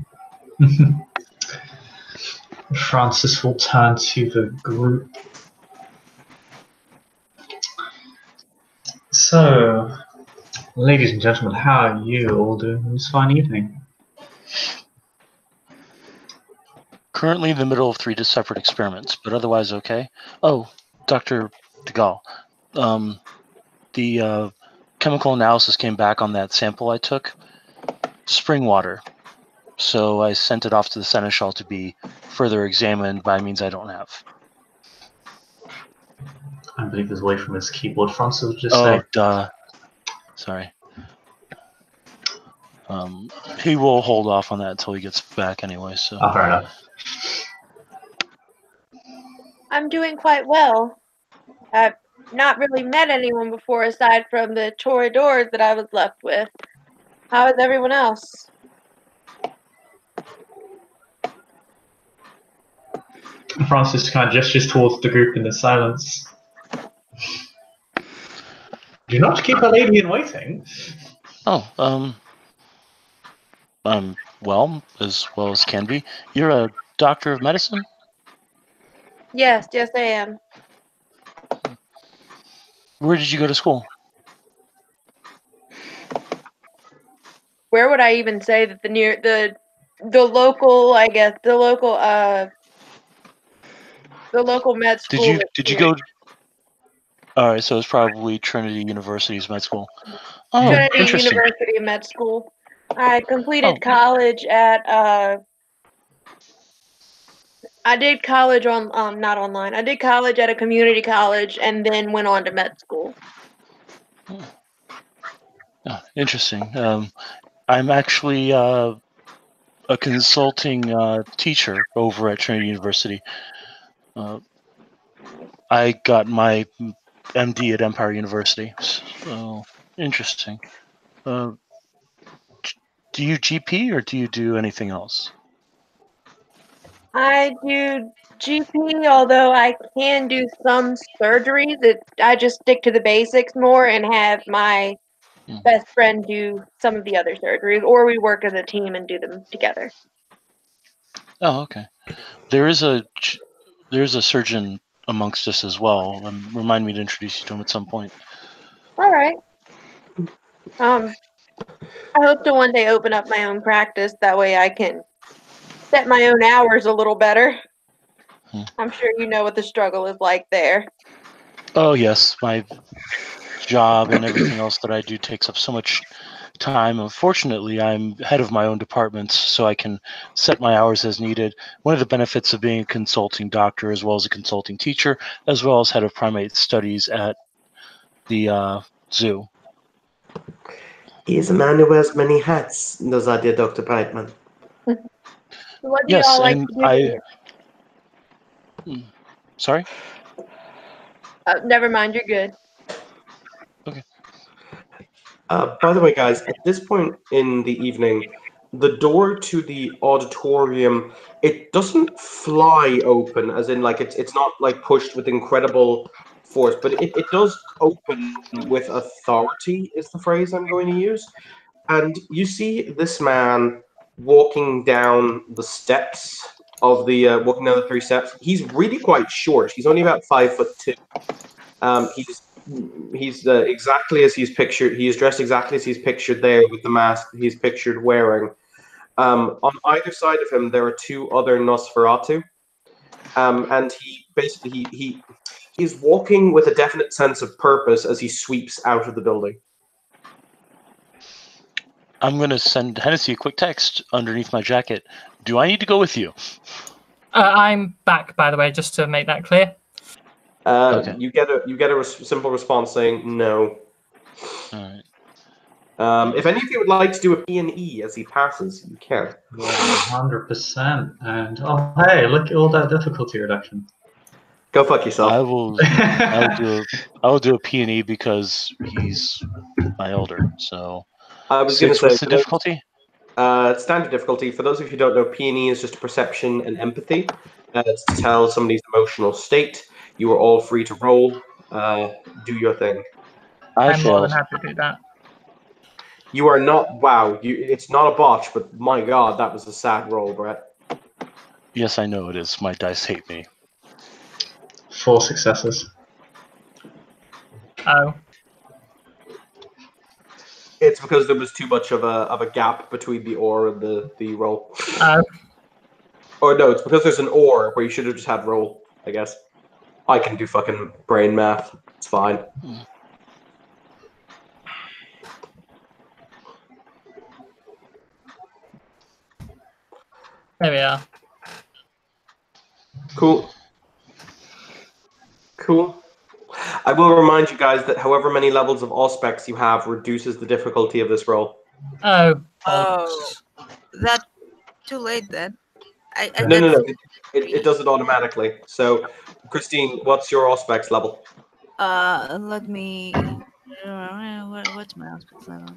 Francis will turn to the group. So, ladies and gentlemen, how are you all doing this fine evening? Currently in the middle of 3 separate experiments, but otherwise okay. Oh, Dr. DeGaulle, the chemical analysis came back on that sample I took. Spring water. So I sent it off to the Seneschal to be further examined by means I don't have. I believe he's away from his keyboard. Francis will just say... duh. Sorry. He will hold off on that until he gets back anyway, so... Oh, fair enough. I'm doing quite well. I've not really met anyone before aside from the Toreadors that I was left with. How is everyone else? Francis kind of gestures towards the group in the silence. Do not keep a lady in waiting. Oh, well as can be. You're a doctor of medicine? Yes, I am. Where did you go to school? Where would I even say that the local, I guess, the local med school. Did you go? All right, so it's probably Trinity University's med school. Oh, Trinity interesting. University Med School. I completed college at I did college on not online. I did college at a community college and then went on to med school. Oh, interesting. I'm actually a consulting teacher over at Trinity University. I got my MD at Empire University. So interesting. Do you GP or do you do anything else? I do GP, although I can do some surgeries. I just stick to the basics more and have my best friend do some of the other surgeries, or we work as a team and do them together. Oh, okay. There's a surgeon amongst us as well. Remind me to introduce you to him at some point. All right. I hope to one day open up my own practice. That way I can set my own hours a little better. I'm sure you know what the struggle is like there. Oh, yes. My job and everything else that I do takes up so much time. Unfortunately, I'm head of my own departments, so I can set my hours as needed. One of the benefits of being a consulting doctor as well as a consulting teacher, as well as head of primate studies at the zoo. He is a man who wears many hats, does our dear Dr. Brightman. What do you all like to do? Sorry? Never mind, you're good. Okay. By the way, guys, at this point in the evening, the door to the auditorium, it doesn't fly open, as in like it's not like pushed with incredible force, but it does open with authority, is the phrase I'm going to use. And you see this man walking down the steps of the walking down the 3 steps. He's really quite short. He's only about 5'2". He's exactly as he's pictured. He is dressed exactly as he's pictured there, with the mask that he's pictured wearing. On either side of him, there are 2 other Nosferatu, and he basically he's walking with a definite sense of purpose as he sweeps out of the building. I'm going to send Hennessy a quick text underneath my jacket. Do I need to go with you? I'm back, by the way, just to make that clear. Okay. You get a simple response saying no. All right. If any of you would like to do a P&E as he passes, you can. 100%. And oh, hey, look at all that difficulty reduction. Go fuck yourself. I will do a P&E because he's my elder. So I was going to say, what's the difficulty? Standard difficulty. For those of you who don't know, P&E is just perception and empathy. It's to tell somebody's emotional state. You are all free to roll. Do your thing. I'm more than happy to do that. You are not. Wow. It's not a botch, but my God, that was a sad roll, Brett. Yes, I know it is. My dice hate me. 4 successes. Oh. It's because there was too much of a gap between the or and the roll. Oh. Or no, it's because there's an or where you should have just had roll, I guess. I can do fucking brain math. It's fine. There we are. Cool. Cool. I will remind you guys that however many levels of Auspex you have reduces the difficulty of this roll. Oh. That too late then. No. It does it automatically. So, Christine, what's your Auspex level? Let me. What's my Auspex level?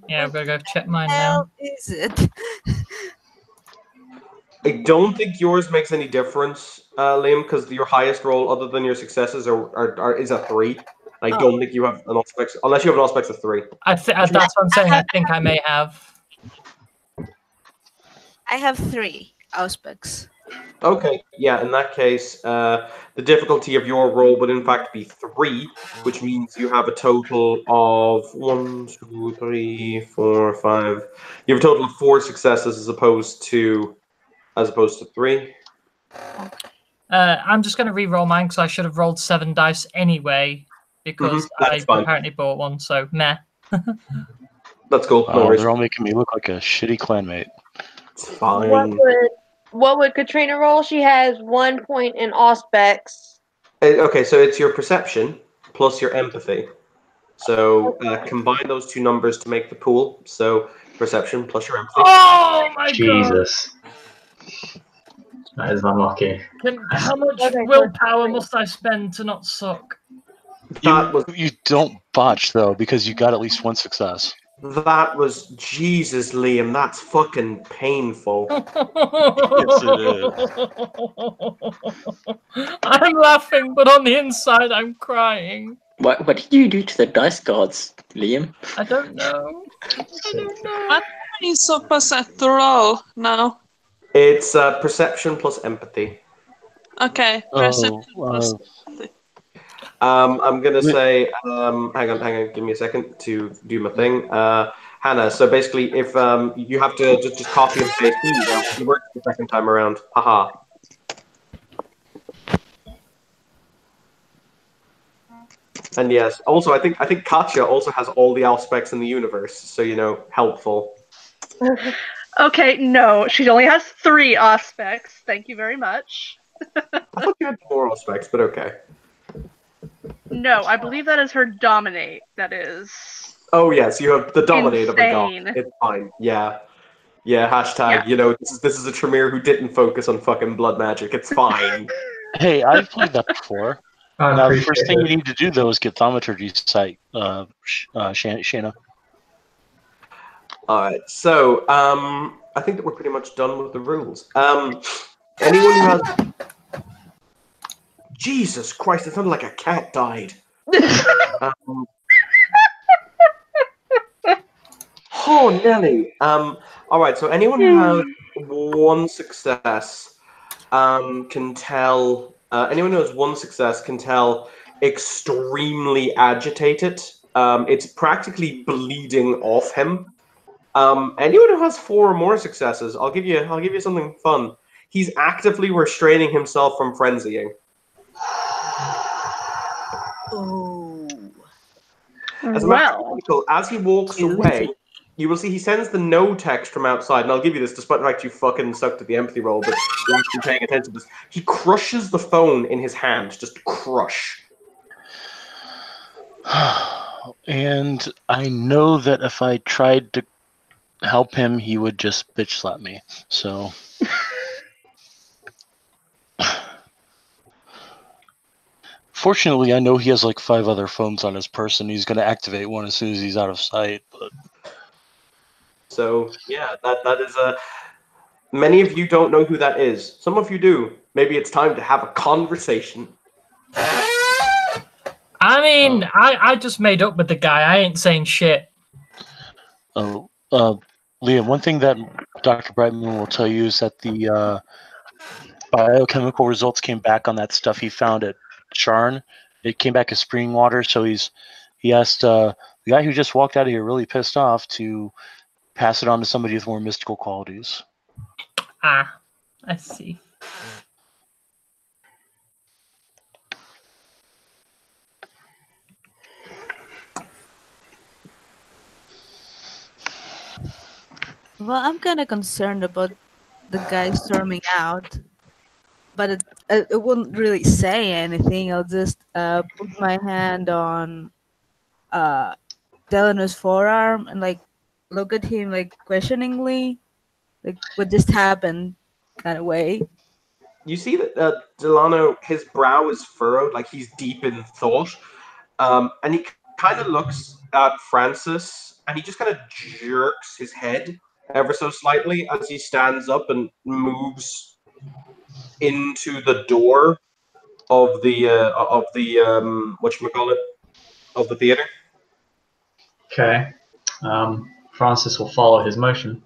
Yeah, I'm gonna go check mine How now. is it? I don't think yours makes any difference, Liam, because your highest roll, other than your successes, is a 3. I don't think you have an Auspex, unless you have an Auspex of 3. That's what I'm saying. I think I may have. I have 3 Auspex. Okay, yeah, in that case, the difficulty of your roll would in fact be 3, which means you have a total of 1, 2, 3, 4, 5. You have a total of 4 successes as opposed to 3. I'm just going to re-roll mine because I should have rolled 7 dice anyway because I apparently bought one. So meh. That's cool. Oh, they're all making me look like a shitty clanmate. It's fine. What would Katrina roll? She has 1 point in Auspex. Okay, so it's your perception plus your empathy. So combine those 2 numbers to make the pool. So perception plus your empathy. Oh my Jesus. That is unlucky. How much willpower must I spend to not suck? You don't botch though because you got at least 1 success. That was Jesus, Liam. That's fucking painful. Yes, it is. I'm laughing, but on the inside, I'm crying. What did you do to the dice gods, Liam? I don't know. What is supposed to roll now? It's perception plus empathy. Okay, perception plus empathy. I'm gonna say, hang on, give me a second to do my thing. Hannah, so basically, if you have to just copy and paste, it works the second time around. Haha. And yes, also I think Katya also has all the Auspex in the universe, so helpful. Okay, no, she only has 3 Auspex. Thank you very much. I thought you had more Auspex, but okay. No, I believe that is her dominate. That is. Oh yes, you have the dominate of a god. Insane. It's fine. Yeah. Hashtag. Yeah. This is a Tremere who didn't focus on fucking blood magic. It's fine. Hey, I've played that before. Now, the first thing you need to do though is get Thaumaturgy site, Shayna. All right. So, I think that we're pretty much done with the rules. Anyone who has. Jesus Christ, it sounded like a cat died. Oh, Nelly. All right, so anyone who has one success can tell... anyone who has one success can tell extremely agitated. It's practically bleeding off him. Anyone who has 4 or more successes, I'll give you something fun. He's actively restraining himself from frenzying. Oh. As a matter of fact, as he walks away, you will see he sends the no text from outside, and I'll give you this despite the fact you fucking sucked at the empathy roll, but you're actually paying attention to this. He crushes the phone in his hand, just crush. And I know that if I tried to help him, he would just bitch slap me. So... Fortunately, I know he has like 5 other phones on his person. He's going to activate one as soon as he's out of sight. But so yeah, that is a. Many of you don't know who that is. Some of you do. Maybe it's time to have a conversation. I mean, I just made up with the guy. I ain't saying shit. Oh, Liam, one thing that Dr. Brightman will tell you is that the biochemical results came back on that stuff he found at Sharn. It came back as spring water, so he asked the guy who just walked out of here really pissed off to pass it on to somebody with more mystical qualities. Ah, I see. Well, I'm kind of concerned about the guy storming out, but it wouldn't really say anything. I'll just put my hand on Delano's forearm and like look at him like questioningly, like what just happened, kind of way. You see that Delano, his brow is furrowed, like he's deep in thought, and he kind of looks at Francis, and he just kind of jerks his head ever so slightly as he stands up and moves into the door of the whatchamacallit, of the theater. Okay. Francis will follow his motion.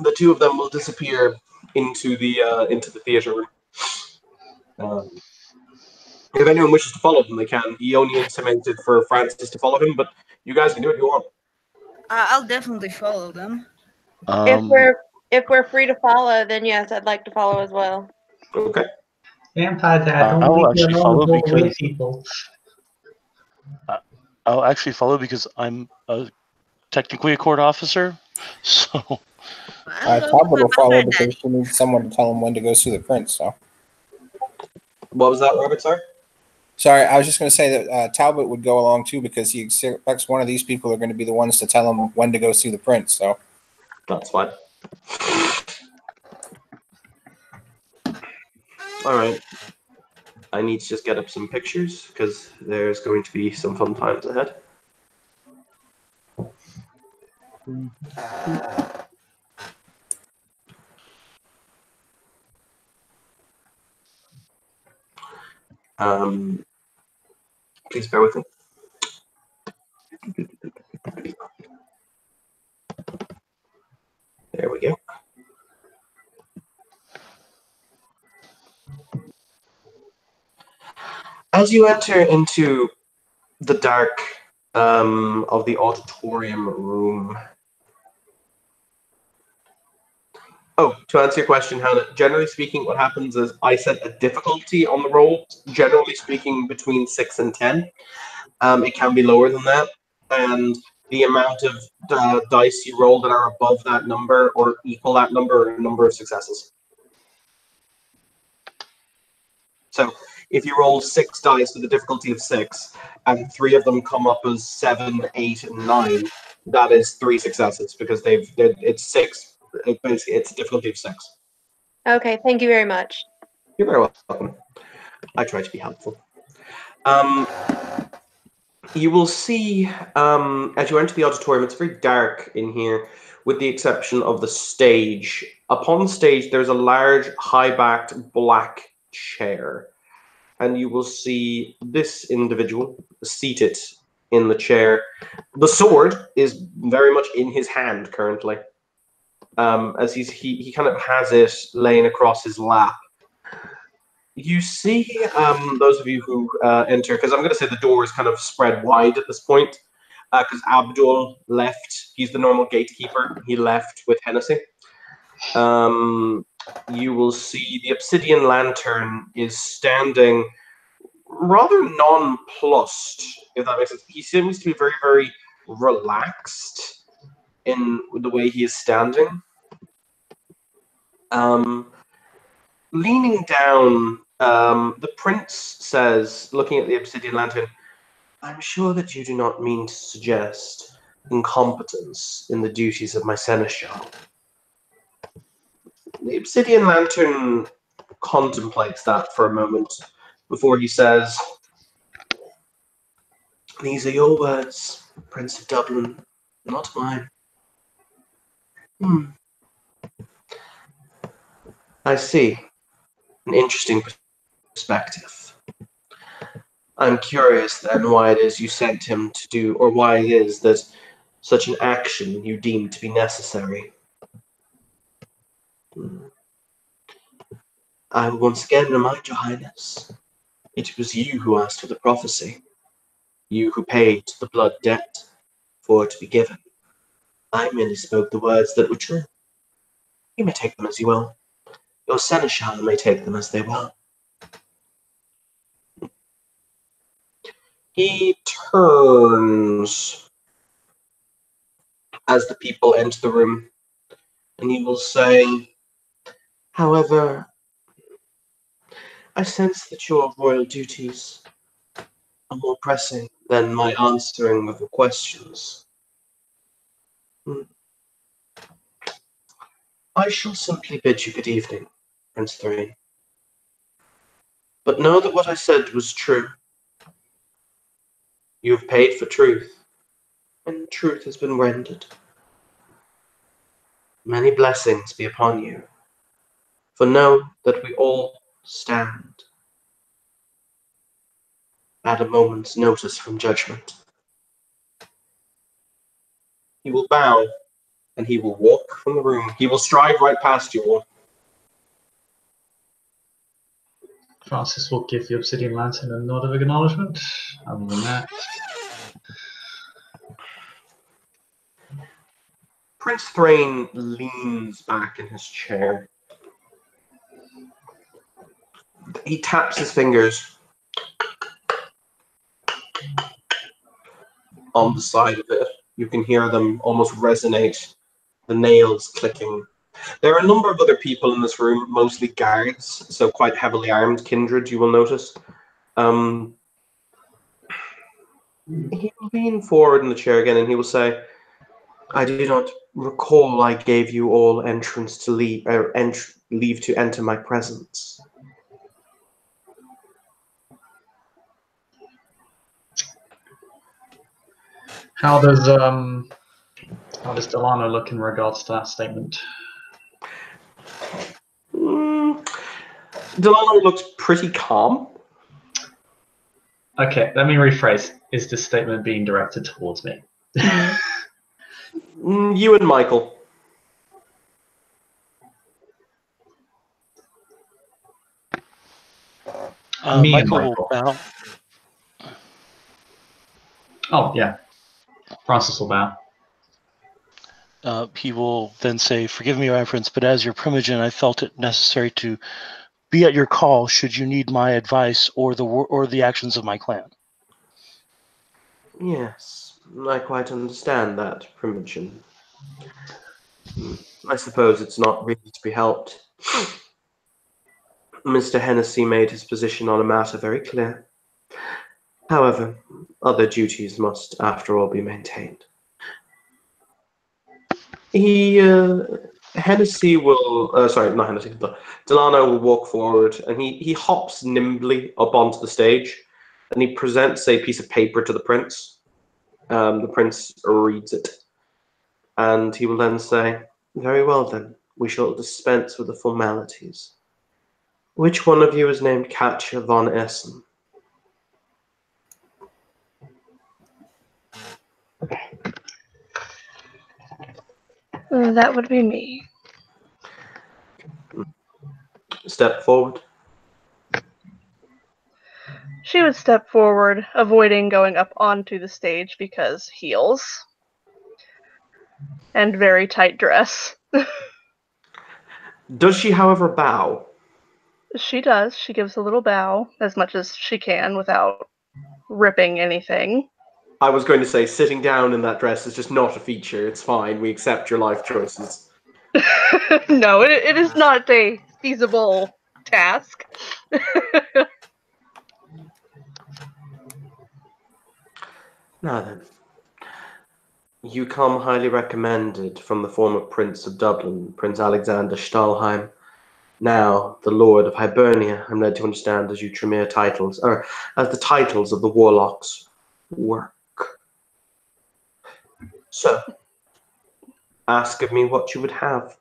The two of them will disappear into the theater room. If anyone wishes to follow them, they can. He only intimated for Francis to follow him, but you guys can do what you want. I'll definitely follow them. If we're free to follow, then yes, I'd like to follow as well. Okay. Vampire Dad, I'll actually follow because people. I'll actually follow because I'm technically a court officer. So Talbot will follow because he needs someone to tell him when to go see the prince. So. What was that, Robert? Sorry, I was just going to say that Talbot would go along too because he expects one of these people are going to be the ones to tell him when to go see the prince. So that's fine. All right. I need to just get up some pictures because there's going to be some fun times ahead. Please bear with me. There we go. As you enter into the dark of the auditorium room. Oh, to answer your question, Hannah, generally speaking, what happens is I set a difficulty on the roll, generally speaking, between 6 and 10. It can be lower than that, and the amount of dice you roll that are above that number or equal that number are a number of successes. So if you roll 6 dice with a difficulty of 6, and 3 of them come up as 7, 8, and 9, that is 3 successes because it's 6. Basically, it's a difficulty of 6. Okay, thank you very much. You're very welcome. I try to be helpful. You will see, as you enter the auditorium, it's very dark in here. with the exception of the stage. Upon stage, there's a large, high-backed black chair, and you will see this individual seated in the chair. The sword is very much in his hand currently, as he kind of has it laying across his lap. You see, those of you who enter, because I'm going to say the door is kind of spread wide at this point, because Abdul left. He's the normal gatekeeper. He left with Hennessy. You will see the obsidian lantern is standing rather nonplussed, if that makes sense. He seems to be very, very relaxed in the way he is standing. Leaning down, the prince says, looking at the obsidian lantern, "I'm sure that you do not mean to suggest incompetence in the duties of my seneschal." The obsidian lantern contemplates that for a moment before he says, "These are your words, Prince of Dublin, not mine." I see. An interesting perspective. I'm curious then why it is you sent him to do, or why it is that such an action you deem to be necessary. I will once again remind your highness, it was you who asked for the prophecy, you who paid the blood debt for it to be given. I merely spoke the words that were true. You may take them as you will. Your seneschal may take them as they will. He turns as the people enter the room, and he will say, "However, I sense that your royal duties are more pressing than my answering of your questions. I shall simply bid you good evening, Prince Threin. But know that what I said was true. You have paid for truth, and truth has been rendered. Many blessings be upon you, for know that we all stand at a moment's notice from judgment." He will bow, and he will walk from the room. He will stride right past you all. Francis will give the obsidian lantern a nod of acknowledgement. Other than that, Prince Threin leans back in his chair. He taps his fingers on the side of it. You can hear them almost resonate, the nails clicking. There are a number of other people in this room, mostly guards, so quite heavily armed kindred, you will notice. He will lean forward in the chair again and he will say, "I do not recall I gave you all entrance to leave, leave to enter my presence." how does Delano look in regards to that statement? Delano looks pretty calm. Okay, let me rephrase. Is this statement being directed towards me? You and Michael. Me and Michael will bow. Oh, yeah. Francis will bow. He will then say, "Forgive me, Reverence, but as your primogen, I felt it necessary to be at your call should you need my advice or the actions of my clan." Yes, I quite understand that, Primogen. I suppose it's not really to be helped. Mr. Hennessy made his position on a matter very clear. However, other duties must, after all, be maintained. Hennessy will, sorry, not Hennessy, Delano will walk forward and he hops nimbly up onto the stage and he presents a piece of paper to the prince. The prince reads it. And he will then say, "Very well then, we shall dispense with the formalities. Which one of you is named Katja von Essen?" That would be me. Step forward. She would step forward, avoiding going up onto the stage because heels and very tight dress. Does she, however, bow? She does. She gives a little bow, as much as she can without ripping anything. I was going to say, sitting down in that dress is just not a feature. It's fine. We accept your life choices. No, it is not a feasible task. Now then, you come highly recommended from the former Prince of Dublin, Prince Alexander Stahlheim, now the Lord of Hibernia. I'm led to understand as you Tremere titles, or as the titles of the warlocks work. So, ask of me what you would have.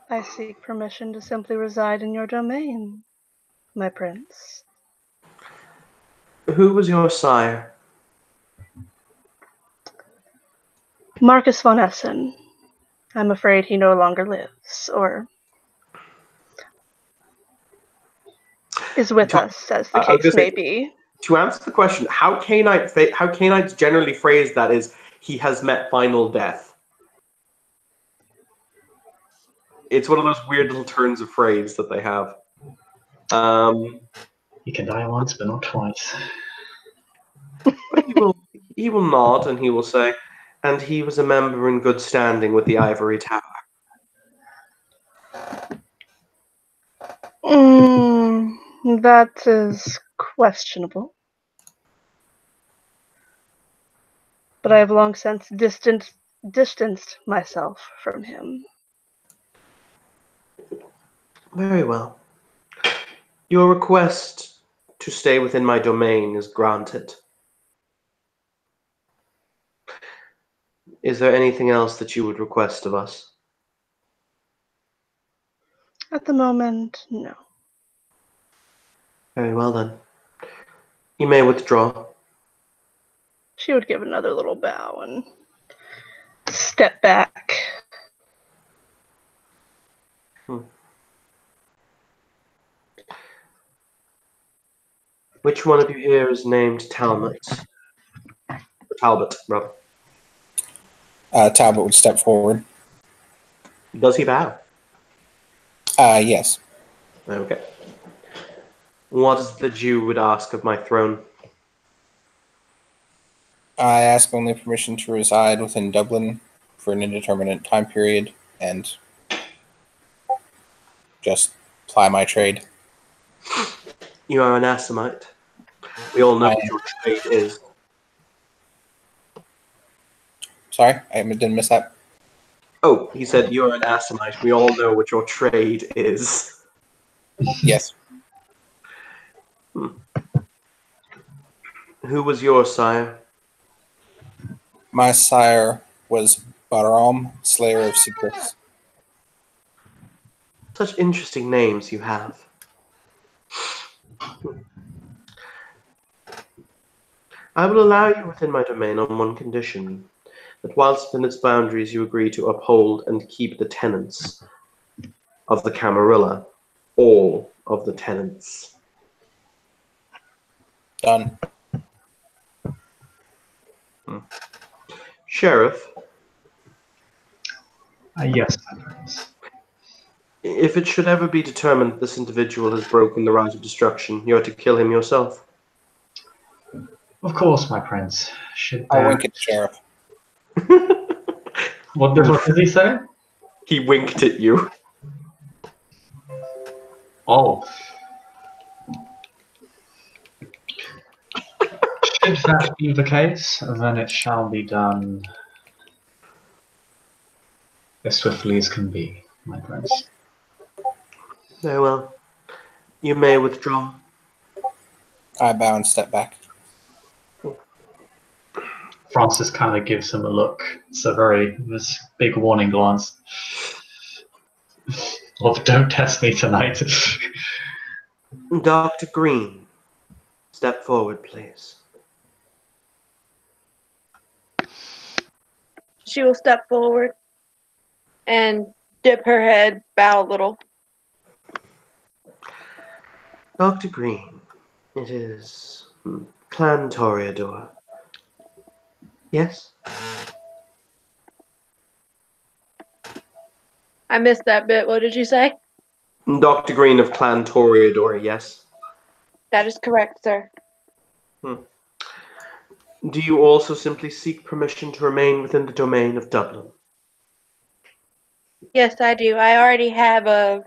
I seek permission to simply reside in your domain, my prince. Who was your sire? Marcus von Essen. I'm afraid he no longer lives, or is with us, as the case may be. To answer the question, how Canaanites generally phrase that is, he has met final death. It's one of those weird little turns of phrase that they have. You can die once, but not twice. He will nod and he will say, "And he was a member in good standing with the Ivory Tower." That is questionable. But I have long since distanced myself from him. Very well. Your request to stay within my domain is granted. Is there anything else that you would request of us? At the moment, no. Very well then. You may withdraw. She would give another little bow and step back. Which one of you here is named Talbot? Talbot, rather. Talbot would step forward. Does he bow? Yes. Okay. What is the Jew would ask of my throne? I ask only permission to reside within Dublin for an indeterminate time period and just ply my trade. You are an Assamite. We all know what your trade is. Sorry, I didn't miss that. Oh, he said you are an Assamite. We all know what your trade is. Yes. Who was your sire? My sire was Balaram, Slayer of Secrets. Such interesting names you have. I will allow you within my domain on one condition, that whilst within its boundaries you agree to uphold and keep the tenets of the Camarilla, all of the tenets. Done. Sheriff? Yes, my prince. If it should ever be determined this individual has broken the right of destruction, you are to kill him yourself. Of course, my prince. I'll wink at the sheriff. What did he say? He winked at you. Oh. Should that be the case, then it shall be done as swiftly as can be, my prince. Very well. You may withdraw. I bow and step back. Francis kind of gives him a look. It's this big warning glance. Of don't test me tonight. Dr. Green, step forward, please. She will step forward and dip her head, bow a little. Dr. Green, it is Clan Toreador. Yes? I missed that bit. What did you say? Dr. Green of Clan Toreador, yes? That is correct, sir. Do you also simply seek permission to remain within the domain of Dublin? Yes, I do. I already have a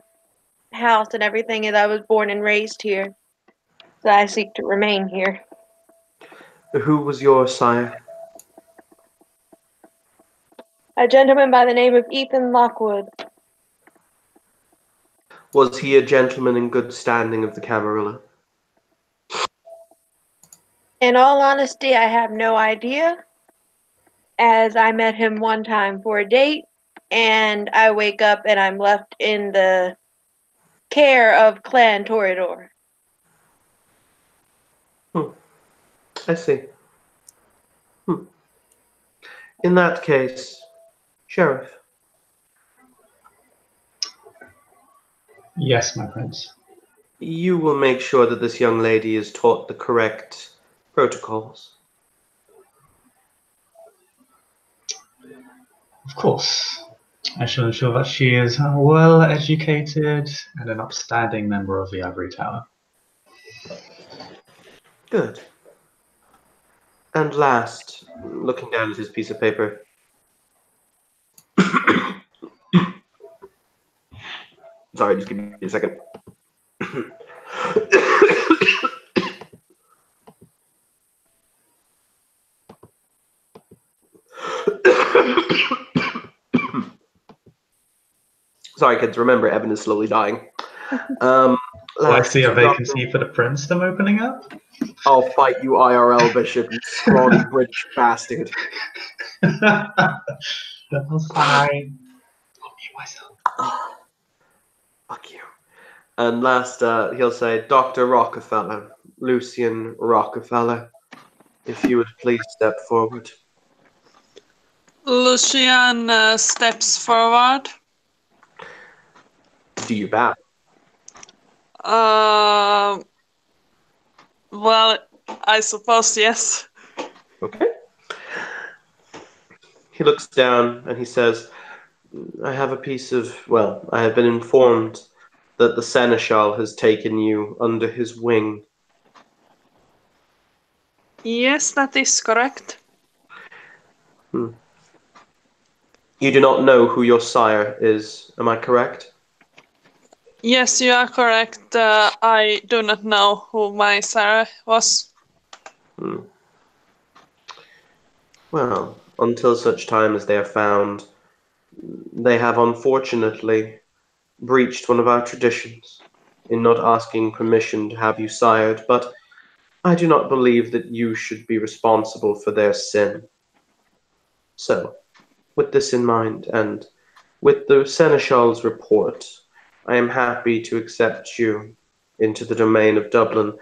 house and everything, as I was born and raised here. So I seek to remain here. Who was your sire? A gentleman by the name of Ethan Lockwood. Was he a gentleman in good standing of the Camarilla? In all honesty, I have no idea, as I met him one time for a date, and I wake up and I'm left in the care of Clan Toreador. I see. In that case, Sheriff. Yes, my prince. You will make sure that this young lady is taught the correct protocols. Of course. I shall ensure that she is well educated and an upstanding member of the Ivory Tower. Good. And last, looking down at his piece of paper. Sorry, just give me a second. Sorry, kids. Remember, Evan is slowly dying. I see a vacancy for the princedom opening up. I'll fight you IRL, Bishop, you scrawny British bastard. That's fine. I'll mute myself. Fuck you. And last, he'll say, Dr. Rockefeller, Lucian Rockefeller, if you would please step forward. Lucian steps forward. Do you bow? Well, I suppose yes. Okay. He looks down and he says, I have a piece of, well, I have been informed that the Seneschal has taken you under his wing. Yes, that is correct. You do not know who your sire is, am I correct? Yes, you are correct. I do not know who my sire was. Well, until such time as they are found, they have unfortunately breached one of our traditions in not asking permission to have you sired, but I do not believe that you should be responsible for their sin. So, with this in mind, and with the Seneschal's report, I am happy to accept you into the domain of Dublin,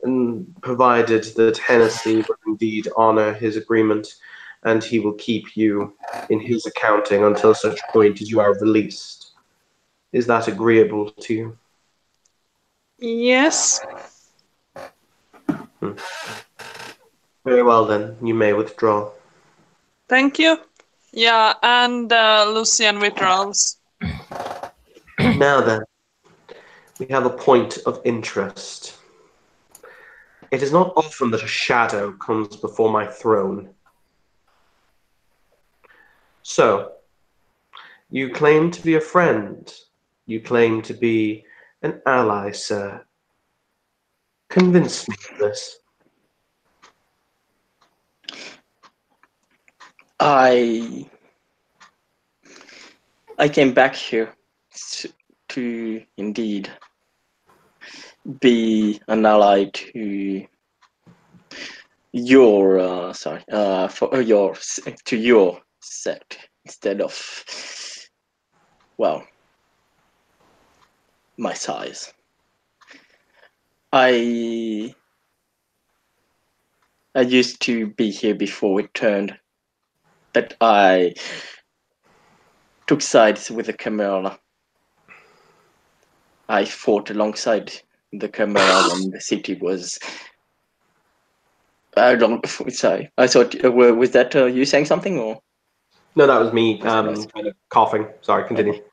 and provided that Hennessy will indeed honor his agreement, and he will keep you in his accounting until such point as you are released. Is that agreeable to you? Yes. Very well then, you may withdraw. Thank you. Yeah, and Lucian withdraws. Now then, we have a point of interest. It is not often that a shadow comes before my throne. So, you claim to be a friend. You claim to be an ally, sir. Convince me of this. I came back here to indeed be an ally to your to your sect instead of, well, my size. I used to be here before it turned that I took sides with the Chimera. I fought alongside the Chimera when the city was. I don't. Sorry, I thought. Was that you saying something or? No, that was me. Kind of coughing. Sorry, continue. Okay.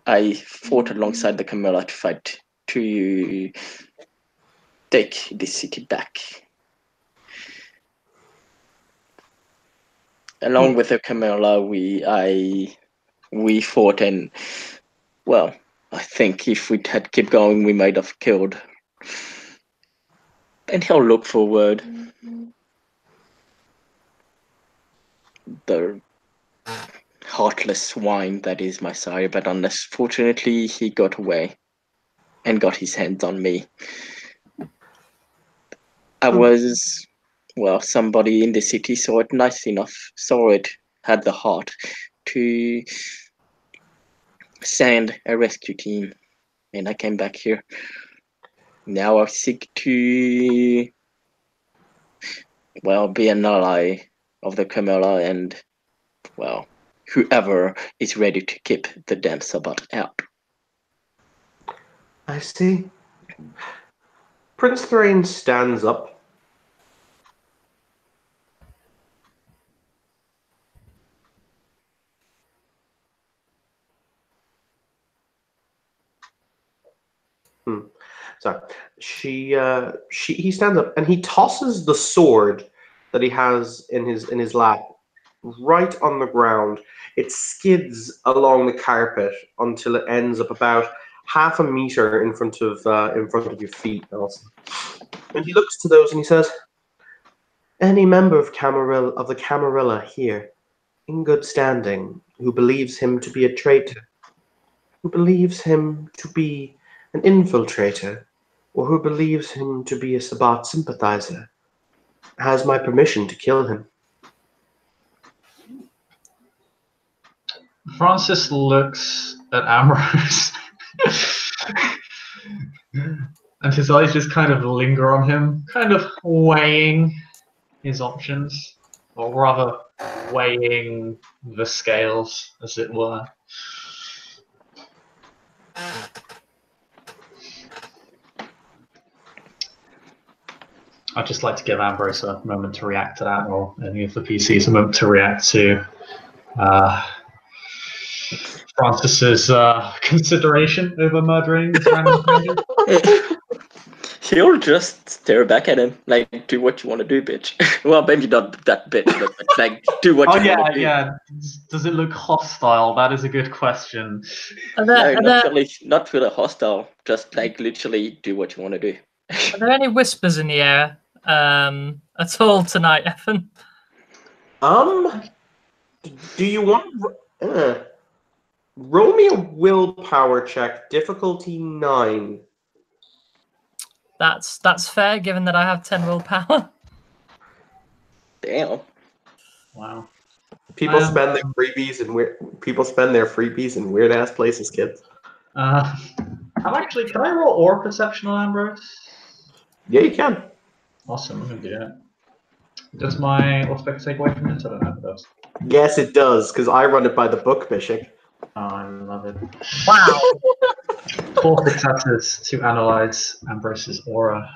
I fought alongside the Chimera to fight to take this city back. Along with the Chimera, we fought, and well, I think if we had kept going, we might have killed. And he'll look forward. The heartless swine that is my sire, but unfortunately he got away and got his hands on me. I was, well, somebody in the city saw it had the heart to send a rescue team, and I came back here. Now I seek to, well, be an ally of the Chimera and, well, whoever is ready to keep the damn Sabbat out. I see. Prince Thrain stands up. Sorry. He stands up and he tosses the sword that he has in his lap right on the ground. It skids along the carpet until it ends up about half a meter in front of your feet, Nelson. And he looks to those and he says, "Any member of the Camarilla here, in good standing, who believes him to be a traitor, who believes him to be an infiltrator, or who believes him to be a Sabbat sympathizer, has my permission to kill him." Francis looks at Ambrose and his eyes just kind of linger on him, kind of weighing his options, or rather weighing the scales, as it were. I'd just like to give Ambrose a moment to react to that, or any of the PCs a moment to react to Francis's consideration over murdering this random stranger. He'll just stare back at him, like, do what you want to do, bitch. Well, maybe not that bitch, but like, do what you want to do. Yeah. Does it look hostile? That is a good question. No, not really hostile. Just like literally do what you want to do. Are there any whispers in the air at all tonight, Evan? Do you want roll me a willpower check, difficulty 9. That's fair, given that I have 10 willpower. Damn. Wow. People spend their freebies in weird ass places, kids. Can I roll aura perception on Ambrose? Yeah, you can. Awesome, I'm gonna do that. Does my aspect take away from it? I don't know if it does. Yes, it does, because I run it by the book, Bishop. Oh, I love it. Wow. 4 successes to analyze Ambrose's aura.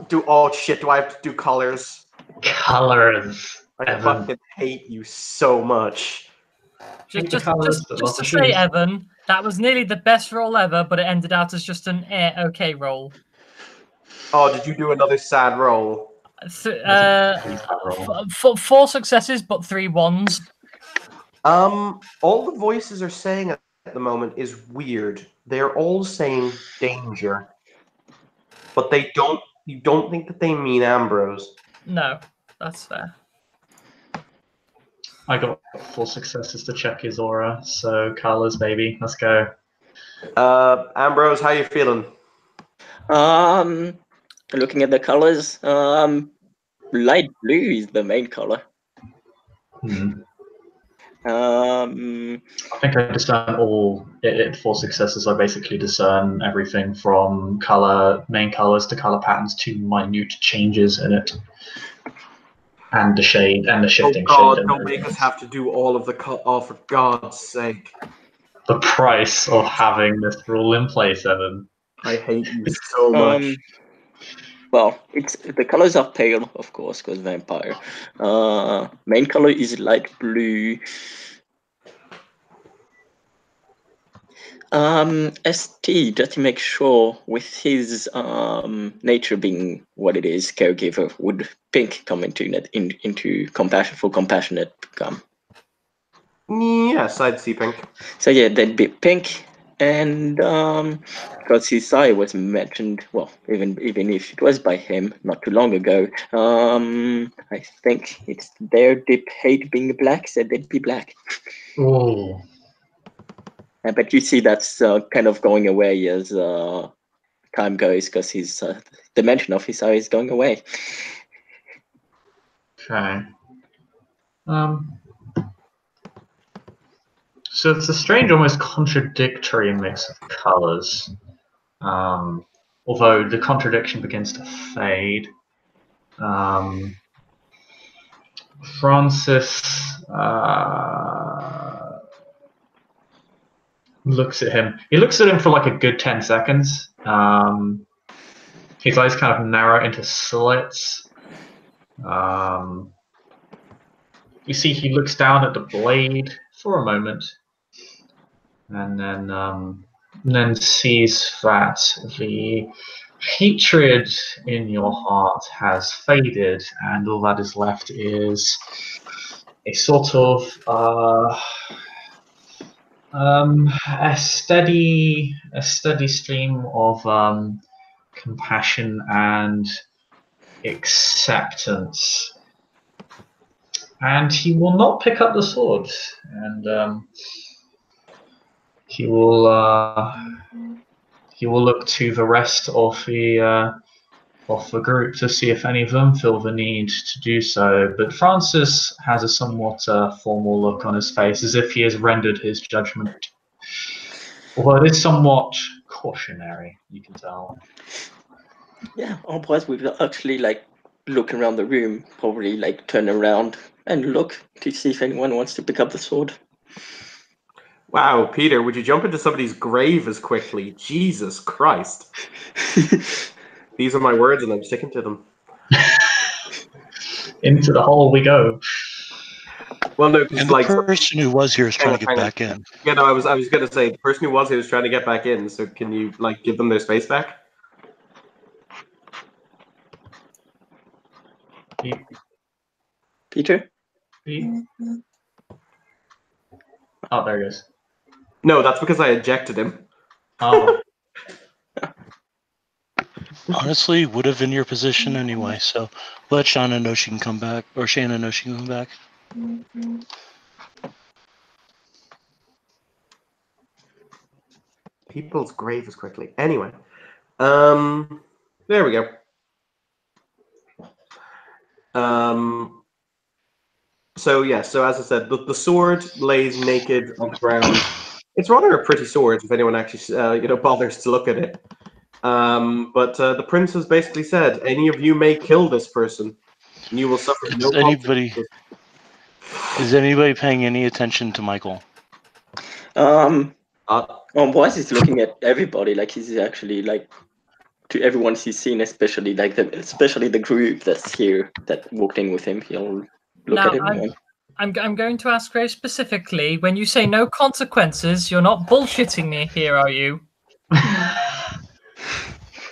Do I have to do colors? Colors. I fucking hate you so much. Just to say, Evan, that was nearly the best roll ever, but it ended out as just an okay roll. Oh, did you do another sad roll? 4 successes, but 3 ones. All the voices are saying at the moment is weird. They're all saying danger, but you don't think that they mean Ambrose. No, that's fair. I got 4 successes to check his aura, so colors, baby, let's go. Ambrose, how you feeling? Looking at the colors, light blue is the main color. I think I discern all for successes. I basically discern everything from main colors to color patterns to minute changes in it, and the shade and the shifting. Oh God! Shade Don't make us have to do all of the oh, for God's sake! The price of having this rule in place, Evan. I hate you so much. Well, the colors are pale, of course, because vampire. Main color is light blue. ST, just to make sure, with his nature being what it is, caregiver, would pink come into compassionate become? Yes, I'd see pink. So yeah, that'd be pink. And because his eye was mentioned, well, even if it was by him not too long ago, I think it's their dip hate being black, so they'd be black. Oh. But you see that's kind of going away as time goes, because his dimension of his eye is going away. Okay. So it's a strange, almost contradictory mix of colors. Although the contradiction begins to fade. Francis looks at him. He looks at him for like a good 10 seconds. His eyes kind of narrow into slits. You see he looks down at the blade for a moment, and then sees that the hatred in your heart has faded, and all that is left is a sort of a steady stream of compassion and acceptance. And he will not pick up the sword, and he will look to the rest of the group to see if any of them feel the need to do so. But Francis has a somewhat formal look on his face, as if he has rendered his judgment. Although it is somewhat cautionary, you can tell. Yeah, otherwise we will actually look around the room, probably turn around and look to see if anyone wants to pick up the sword. Wow, Peter, would you jump into somebody's grave as quickly? Jesus Christ. These are my words and I'm sticking to them. Into the hole we go. Well, no, and the person who was here is trying to get back in. Yeah, no, I was going to say, the person who was here is trying to get back in, so can you, give them their space back? Peter? Oh, there he is. No, that's because I ejected him. Oh. Honestly, would have in your position anyway, so let Shauna know she can come back, or Shannon know she can come back. People's grave as quickly. Anyway. There we go. So as I said, the sword lays naked on the ground. It's rather a pretty sword if anyone actually bothers to look at it. But the prince has basically said, any of you may kill this person, and you will suffer no consequences. Is anybody paying any attention to Michael? Boaz is looking at everybody, he's actually to everyone he's seen, especially the group that's here that walked in with him. He'll look at everyone. I'm going to ask very specifically, when you say no consequences, you're not bullshitting me here, are you?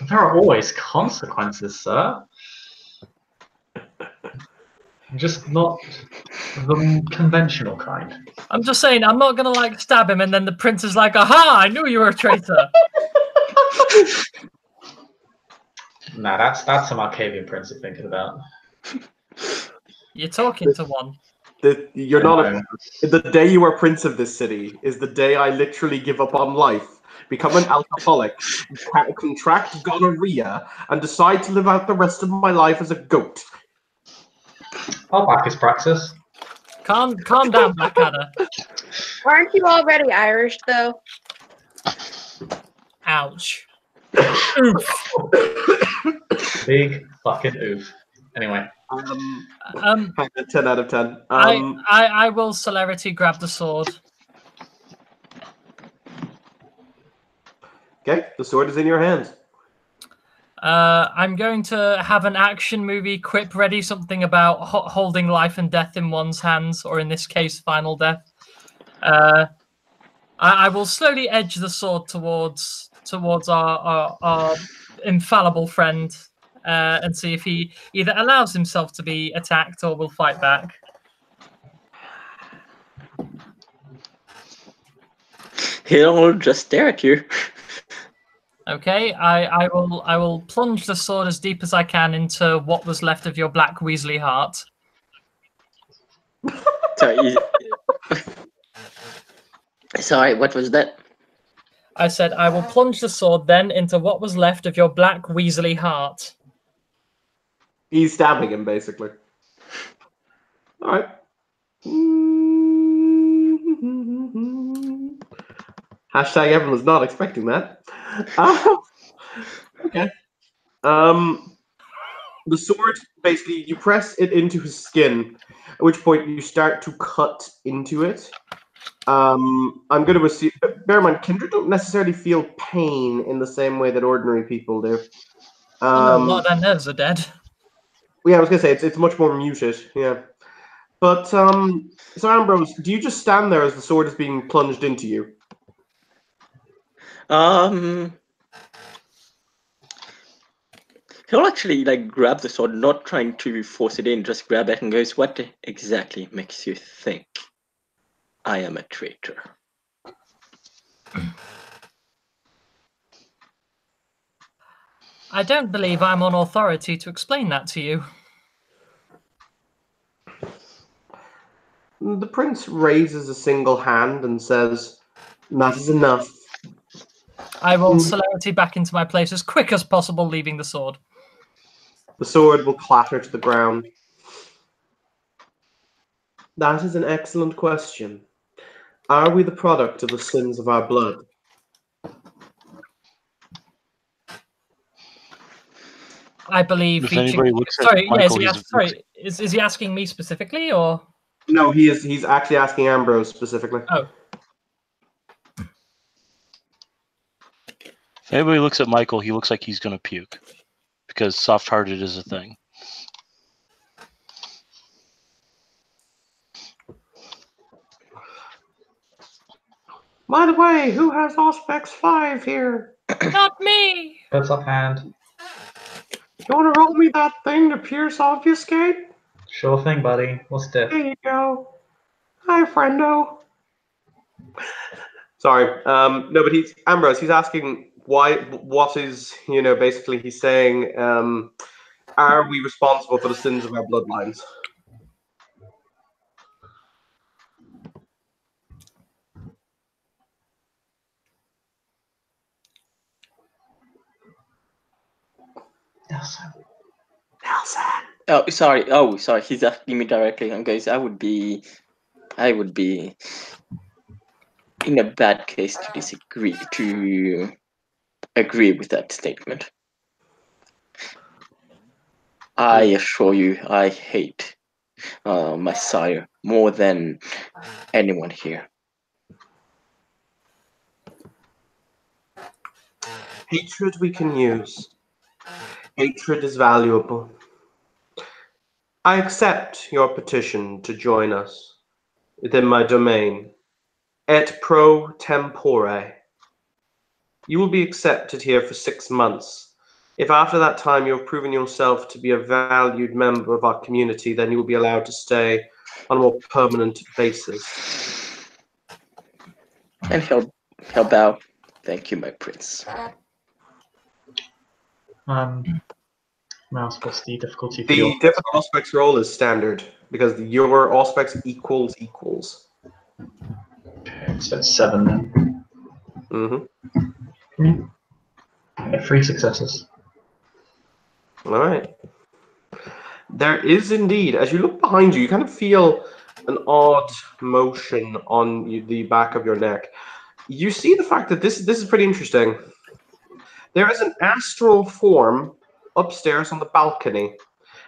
There are always consequences, sir. Just not the conventional kind. I'm just saying, I'm not gonna stab him and then the prince is like, aha, I knew you were a traitor. Nah, that's some Arcavian prince you're thinking about. You're talking to one. You're not the day you are prince of this city is the day I literally give up on life, become an alcoholic, contract gonorrhea, and decide to live out the rest of my life as a goat. I'll back his praxis. Calm down, Blackadder. Aren't you already Irish, though? Ouch. Oof. Big fucking oof. Anyway. 10 out of 10. I will celerity grab the sword. Okay, the sword is in your hands. I'm going to have an action movie quip ready, something about holding life and death in one's hands, or in this case, final death. I will slowly edge the sword towards our infallible friend, and see if he either allows himself to be attacked or will fight back. He'll just stare at you. Okay, I will plunge the sword as deep as I can into what was left of your black Weasley heart. Sorry, what was that? I said I will plunge the sword then into what was left of your black Weasley heart. He's stabbing him, basically. All right. Hashtag everyone was not expecting that. Okay. The sword, basically, you press it into his skin, at which point you start to cut into it. I'm going to assume, bear in mind, Kindred don't necessarily feel pain in the same way that ordinary people do. No, a lot of their nerves are dead. Yeah, I was going to say, it's much more muted, yeah. But, so Ambrose, do you just stand there as the sword is being plunged into you? He'll actually grab the sword, not trying to force it in, just grab it and goes, "What exactly makes you think I am a traitor?" I don't believe I'm on authority to explain that to you. The prince raises a single hand and says, "That is enough." I will celerity back into my place as quick as possible, leaving the sword. The sword will clatter to the ground. That is an excellent question. Are we the product of the sins of our blood? I believe. If anybody looks at sorry, Michael, yeah, is he asking me specifically, or? No, he's actually asking Ambrose specifically. Oh. If anybody looks at Michael, he looks like he's going to puke, because soft-hearted is a thing. By the way, who has Auspex 5 here? Not me! That's up hand. You want to roll me that thing to pierce obfuscate? Sure thing, buddy. What's diff? There you go. Hi, friendo. Sorry. No, but Ambrose, he's asking what is, basically he's saying, are we responsible for the sins of our bloodlines? Nelson. Oh, sorry. He's asking me directly, and guys, I would be in a bad case to agree with that statement. I assure you, I hate my sire more than anyone here. Hatred we can use. Hatred is valuable. I accept your petition to join us within my domain. Et pro tempore. You will be accepted here for 6 months. If after that time you have proven yourself to be a valued member of our community, then you will be allowed to stay on a more permanent basis. And he'll bow. Thank you, my prince. Mouse, what's the difficulty for The your... difficult Auspex roll is standard, because your Auspex equals. Okay, so it's 7 then. Mm-hmm. Okay, 3 successes. All right. There is indeed. As you look behind you, you kind of feel an odd motion on the back of your neck. You see the fact that this is pretty interesting. There is an astral form upstairs on the balcony.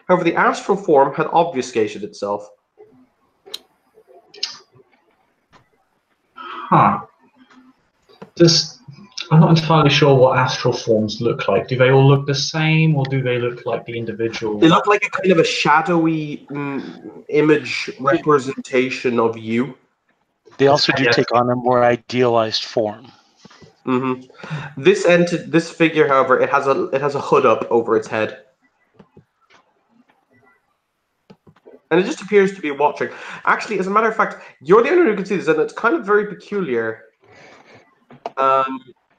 However, the astral form had obfuscated itself. Huh. I'm not entirely sure what astral forms look like. Do they all look the same, or do they look like the individual? They look like a kind of a shadowy image representation of you. They also do take on a more idealized form. Mm-hmm. This figure, however, it has a hood up over its head, and it just appears to be watching. Actually, as a matter of fact, you're the only one who can see this, and it's kind of very peculiar.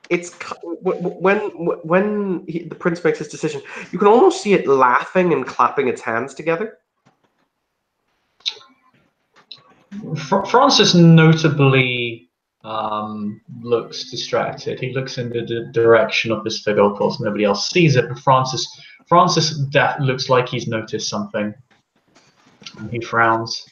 It's when the prince makes his decision, you can almost see it laughing and clapping its hands together. Francis notably looks distracted. He looks in the direction of this figure. Of course, nobody else sees it, but Francis looks like he's noticed something, and he frowns.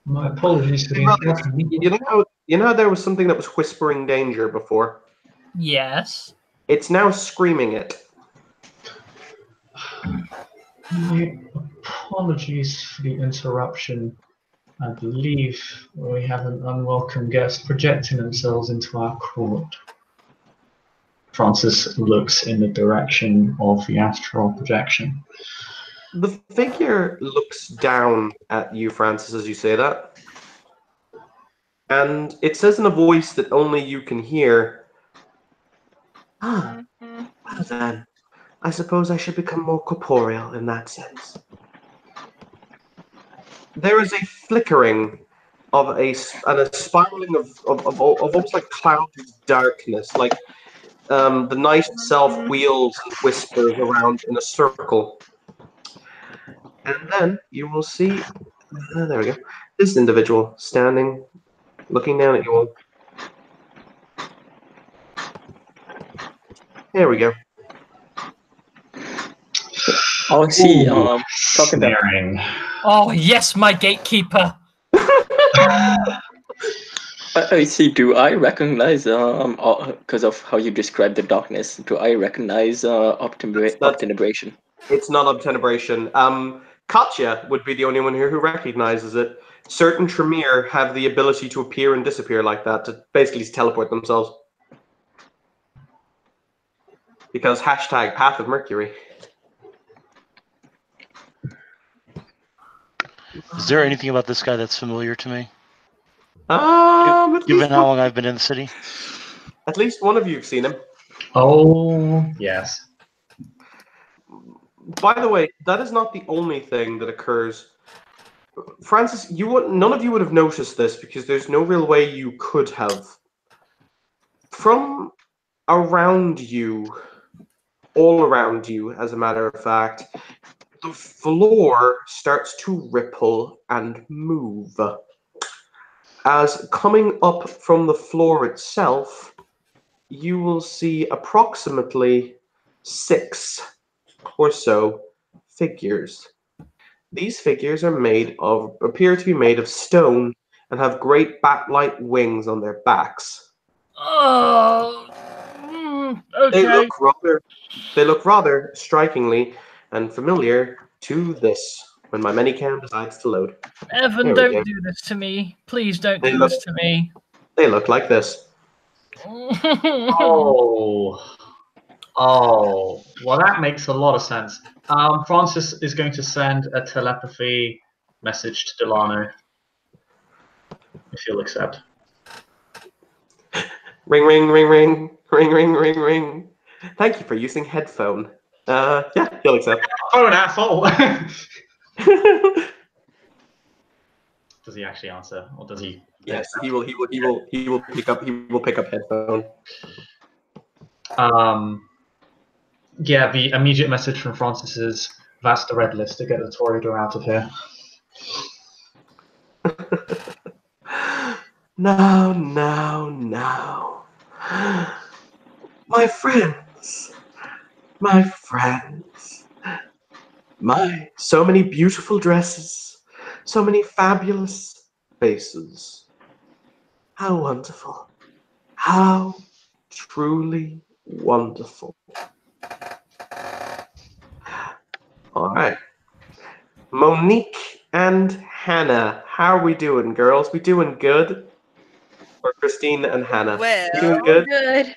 My apologies for the interruption. You know how there was something that was whispering danger before? Yes. It's now screaming it. My apologies for the interruption. I believe we have an unwelcome guest projecting themselves into our court. Francis looks in the direction of the astral projection. The figure looks down at you, Francis, as you say that. And it says in a voice that only you can hear, well then, I suppose I should become more corporeal in that sense. There is a flickering of and a spiraling of almost like clouds of darkness, like the night itself wheels and whispers around in a circle. And then you will see, there we go, this individual standing, looking down at you all. There we go. Oh, I see. Talking about. Oh yes, my gatekeeper. I see. Do I recognize because of how you described the darkness? Do I recognize obtenebration? It's not obtenebration. Katya would be the only one here who recognizes it. Certain Tremere have the ability to appear and disappear like that, to basically teleport themselves. Because hashtag Path of Mercury. Is there anything about this guy that's familiar to me? Given how long I've been in the city? At least one of you have seen him. Oh, yes. By the way, that is not the only thing that occurs. Francis, none of you would have noticed this because there's no real way you could have. From around you, all around you, as a matter of fact, the floor starts to ripple and move. As coming up from the floor itself, you will see approximately 6 or so figures. These figures appear to be made of stone and have great bat-like wings on their backs. Oh, okay. They look rather strikingly and familiar to this when my Minicam decides to load. Evan, don't do this to me. Please don't do this to me. They look like this. Oh, well, that makes a lot of sense. Francis is going to send a telepathy message to Delano, if he'll accept. Ring, ring, ring, ring, ring, ring, ring, ring. Thank you for using headphone. Yeah, he'll accept. Oh, an asshole! Does he actually answer, or does he? Yes, he will pick up headphone. Yeah, the immediate message from Francis is, that's the red list to get the Toreador out of here. No. My friends, my friends, so many beautiful dresses, so many fabulous faces. How wonderful. How truly wonderful. All right. Monique and Hannah, how are we doing, girls? We doing good? Or Christine and Hannah? Well, We doing good? Good.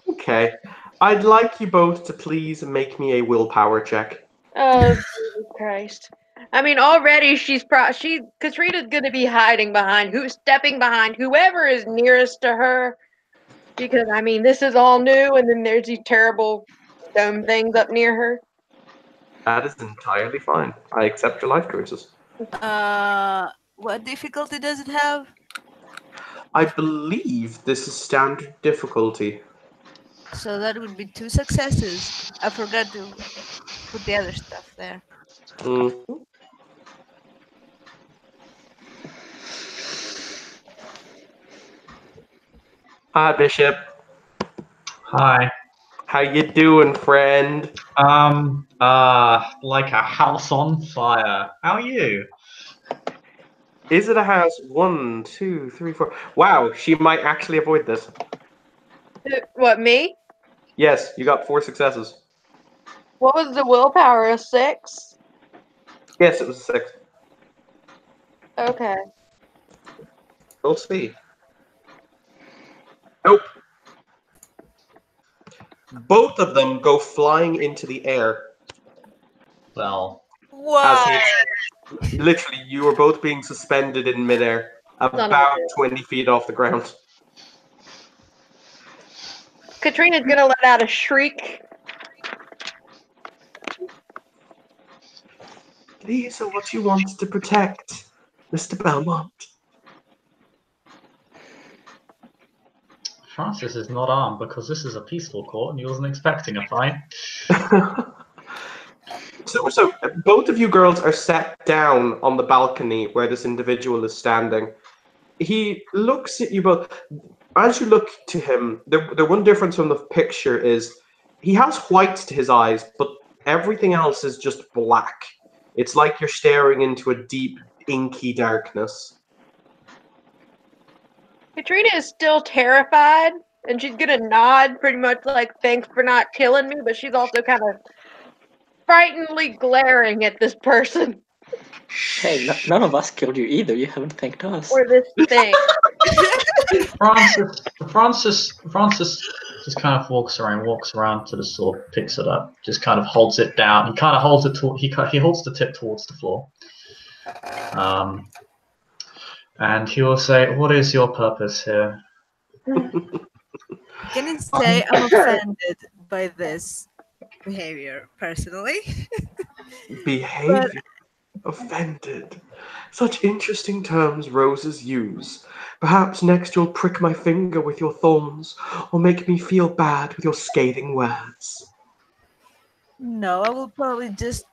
Okay. I'd like you both to please make me a willpower check. Oh, Jesus Christ. I mean, already Katrina's gonna be hiding behind stepping behind whoever is nearest to her. Because, I mean, this is all new, and then there's these terrible dome things up near her. That is entirely fine. I accept your life choices. What difficulty does it have? I believe this is standard difficulty. So that would be 2 successes. I forgot to put the other stuff there. Mm-hmm. Hi, Bishop. Hi. How you doing, friend? Like a house on fire. How are you? Is it a house? 1, 2, 3, 4. Wow, she might actually avoid this. What, me? Yes, you got 4 successes. What was the willpower? A 6? Yes, it was a 6. Okay. We'll see. Nope. Both of them go flying into the air. Well, What? Literally, you are both being suspended in midair, about 20 feet off the ground. Katrina's gonna let out a shriek. These are what you wanted to protect, Mr. Belmont. Francis is not armed because this is a peaceful court and he wasn't expecting a fight. So both of you girls are sat down on the balcony where this individual is standing. He looks at you both. As you look to him, the one difference from the picture is he has white to his eyes, but everything else is just black. It's like you're staring into a deep, inky darkness. Katrina is still terrified, and she's gonna nod pretty much like, thanks for not killing me, but she's also kind of frighteningly glaring at this person. Hey, none of us killed you either. You haven't thanked us. Or this thing. Francis just kind of walks around to the sword, picks it up, just kind of holds it down. He kind of holds it. He holds the tip towards the floor. And he will say, "What is your purpose here?" Can you say I'm offended by this behavior personally? Behavior? Offended. Such interesting terms roses use. Perhaps next you'll prick my finger with your thorns, or make me feel bad with your scathing words. No, I will probably just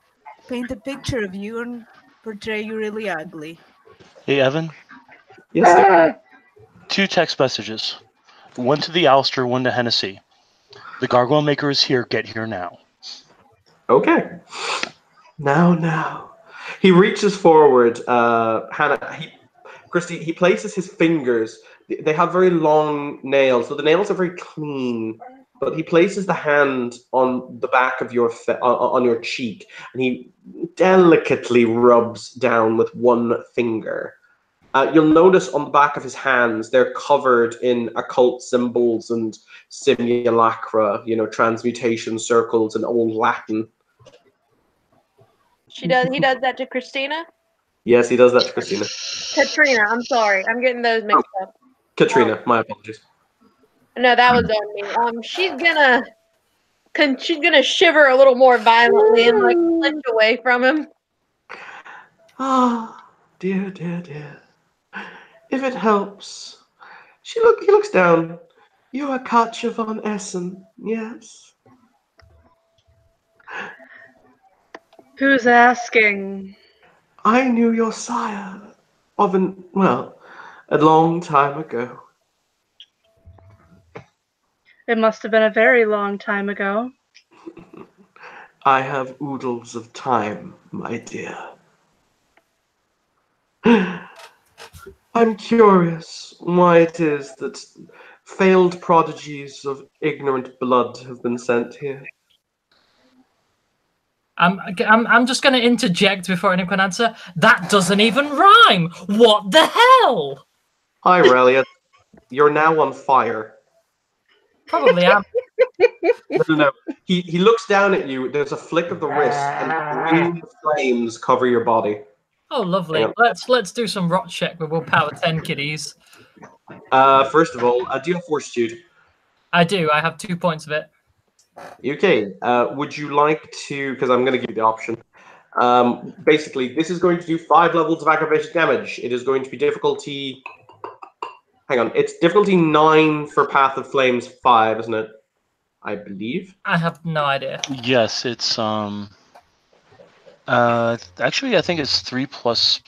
paint a picture of you and portray you really ugly. Hey, Evan? Yes, sir. 2 text messages. One to the Alistair, one to Hennessy. The Gargoyle Maker is here. Get here now. Okay. Now. He reaches forward. Hannah, Christy, he places his fingers. They have very long nails, so the nails are very clean. But he places the hand on the back of on your cheek, and he delicately rubs down with one finger. You'll notice on the back of his hands, they're covered in occult symbols and simulacra, transmutation circles and old Latin. He does that to Christina? Yes, he does that to Christina. Katrina, I'm sorry. I'm getting those mixed up. Katrina, my apologies. No, that was on me. She's gonna shiver a little more violently and like flinch away from him. Ah, dear. If it helps. He looks down. You are Katja von Essen, yes? Who's asking? I knew your sire a long time ago. It must have been a very long time ago. I have oodles of time, my dear. I'm curious why it is that failed prodigies of ignorant blood have been sent here. I'm just going to interject before anyone can answer. That doesn't even rhyme. What the hell? Hi, Relia. You're now on fire. Probably am. No. He looks down at you. There's a flick of the wrist, and green flames cover your body. Oh, lovely. Yeah. Let's do some rot check with willpower 10, kiddies. First of all, do you have fortitude? I do. I have 2 points of it. Okay. Would you like to? Because I'm going to give you the option. Basically, this is going to do 5 levels of aggravated damage. It is going to be difficulty. Hang on. It's difficulty 9 for Path of Flames 5, isn't it? I believe. I have no idea. Yes, it's actually I think it's 3 plus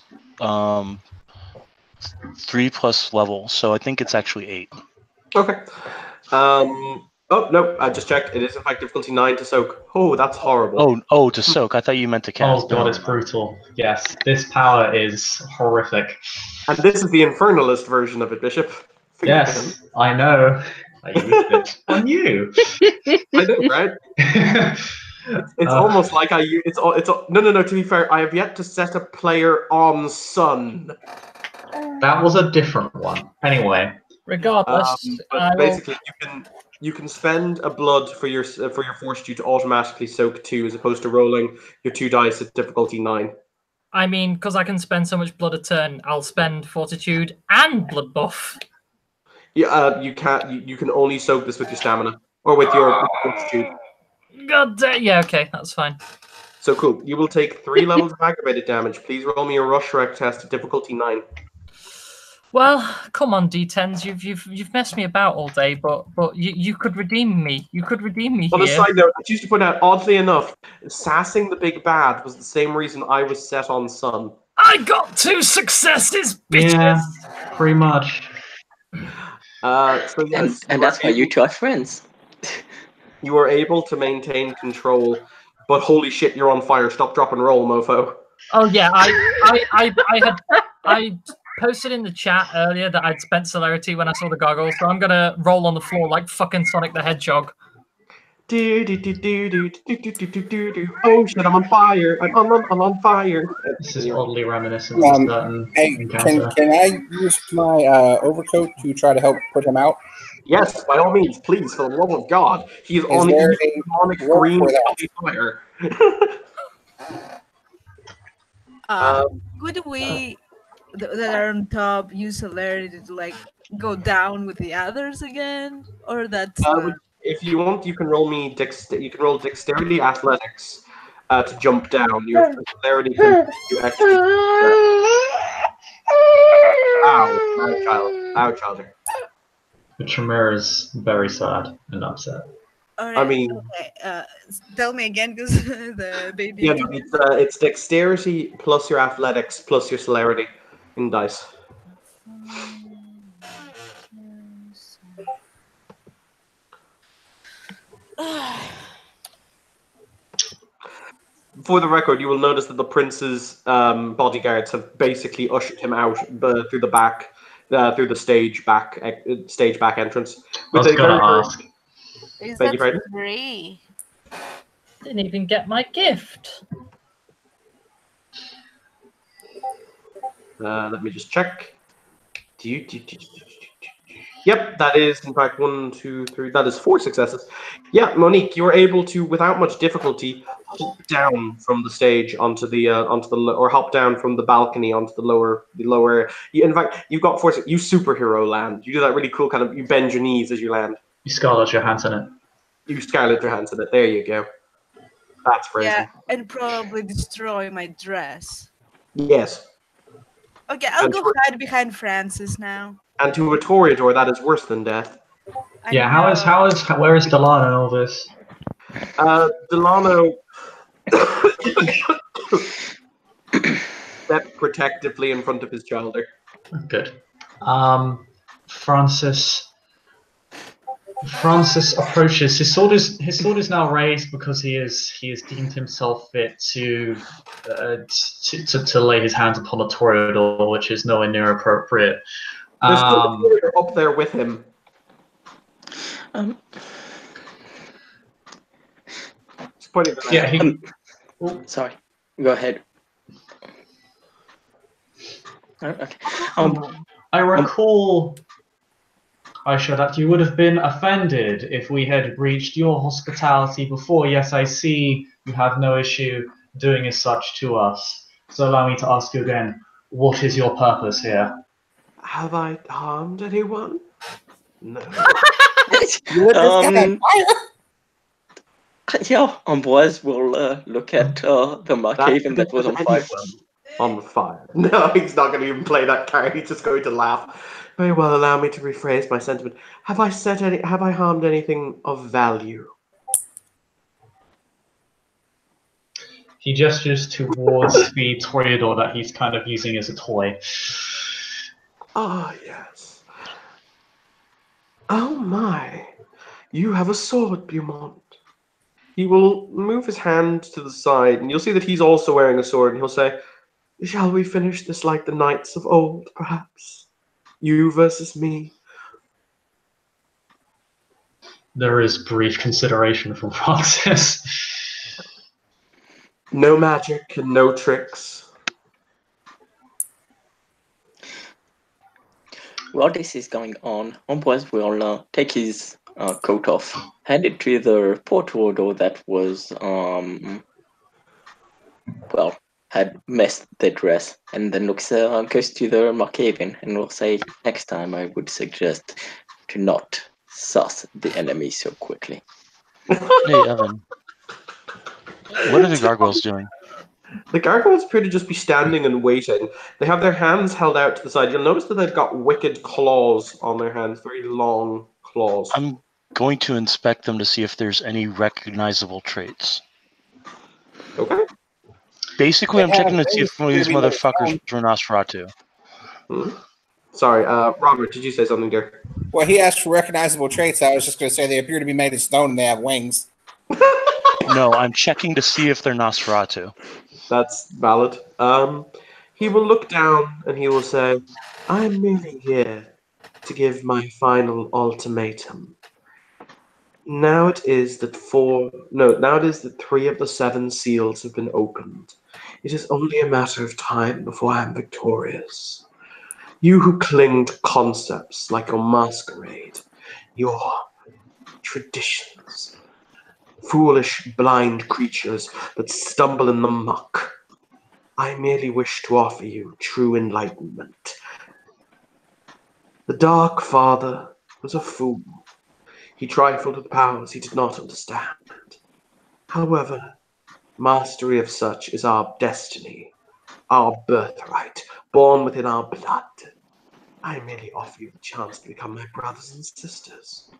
3 plus level, so I think it's actually 8. Okay. Oh no, I just checked. It is in fact difficulty 9 to soak. Oh, that's horrible. Oh, to soak. I thought you meant to cast. Oh god, it's brutal. Yes, this power is horrific. And this is the Infernalist version of it, Bishop. Yes, I know. I used it on you. I know, right? It's almost like I use. No. To be fair, I have yet to set a player on Sun. That was a different one. Anyway, regardless, but basically, you can spend a blood for your fortitude to automatically soak 2, as opposed to rolling your 2 dice at difficulty 9. I mean, because I can spend so much blood a turn, I'll spend fortitude and blood buff. Yeah, you can't. You can only soak this with your stamina or with your fortitude. God damn. Yeah, okay, that's fine. So cool. You will take 3 levels of aggravated damage. Please roll me a rush rec test at difficulty 9. Well, come on, D10s. You've messed me about all day, but you could redeem me. You could redeem me On here. a side note, I choose to point out, oddly enough, sassing the big bad was the same reason I was set on Sun. I got 2 successes, bitches. Yeah, pretty much. So yes, and that's why you two are friends. You are able to maintain control, but holy shit, you're on fire! Stop, drop, and roll, mofo. Oh yeah, I posted in the chat earlier that I'd spent celerity when I saw the goggles, so I'm gonna roll on the floor like fucking Sonic the Hedgehog. Oh shit, I'm on fire! I'm on fire! This is oddly reminiscent of a certain encounter. Can I use my overcoat to try to help put him out? Yes, by all means, please, for the love of God. He's on the demonic green fire. Could we, that are on top, use celerity to like go down with the others again, or that's? If you want, you can roll me you can roll dexterity athletics to jump down. Your celerity can you actually. Ow, child. The Tremere is very sad and upset. All right, I mean, okay. Tell me again, because the baby. Yeah, no, it's dexterity plus your athletics plus your celerity in dice. For the record, you will notice that the prince's bodyguards have basically ushered him out through the back, through the stage back entrance. I was gonna ask. Is Beg your that pardon? free? Didn't even get my gift. Let me just check. Yep, that is in fact 1, 2, 3. That is 4 successes. Yeah, Monique, you were able to, without much difficulty, hop down from the stage onto the or hop down from the balcony onto the lower. In fact, you got 4. You superhero land. You do that really cool kind of. You bend your knees as you land. You Scarlett Johansson it. You Scarlett Johansson it. There you go. That's phrasing. Yeah, and probably destroy my dress. Yes. Okay, I'll go hide behind Francis now. And to a Toreador, that is worse than death. Yeah, where is Delano in all this? Delano stepped protectively in front of his childer. Good. Francis Francis approaches. His sword is now raised because he is deemed himself fit to lay his hands upon a toreador, which is nowhere near appropriate. There's still a toreador up there with him. Yeah. Sorry. Go ahead. Okay. I recall, Aisha, that you would have been offended if we had breached your hospitality before. Yes, I see you have no issue doing as such to us. So allow me to ask you again, what is your purpose here? Have I harmed anyone? No. Yeah, Ambroise will look at the Markhaven that was on fire. On fire. No, he's not going to even play that card. He's just going to laugh. Very well, allow me to rephrase my sentiment. Have I harmed anything of value? He gestures towards the toreador that he's kind of using as a toy. Ah, yes. Oh my. You have a sword, Beaumont. He will move his hand to the side, and you'll see that he's also wearing a sword, and he'll say, shall we finish this like the knights of old, perhaps? You versus me. There is brief consideration from Francis. No magic and no tricks. While this is going on, Ambroise will take his coat off, hand it to the toreador that was, had messed their dress, and then goes to the Markhaven and will say, next time I would suggest to not suss the enemy so quickly. Hey, Evan. What are the gargoyles doing? The gargoyles appear to just be standing and waiting. They have their hands held out to the side. You'll notice that they've got wicked claws on their hands, very long claws. I'm going to inspect them to see if there's any recognizable traits. Okay. Basically, I'm checking to see if one of these motherfuckers are Nosferatu. Sorry, Robert, did you say something, dear? Well, he asked for recognizable traits. I was just going to say they appear to be made of stone and they have wings. No, I'm checking to see if they're Nosferatu. That's valid. He will look down and he will say, I'm merely here to give my final ultimatum. Now it is that 3 of the 7 seals have been opened. It is only a matter of time before I am victorious. You who cling to concepts like your masquerade, your traditions, foolish, blind creatures that stumble in the muck, I merely wish to offer you true enlightenment. The Dark Father was a fool. He trifled with powers he did not understand. However, mastery of such is our destiny, our birthright, born within our blood. I merely offer you the chance to become my brothers and sisters.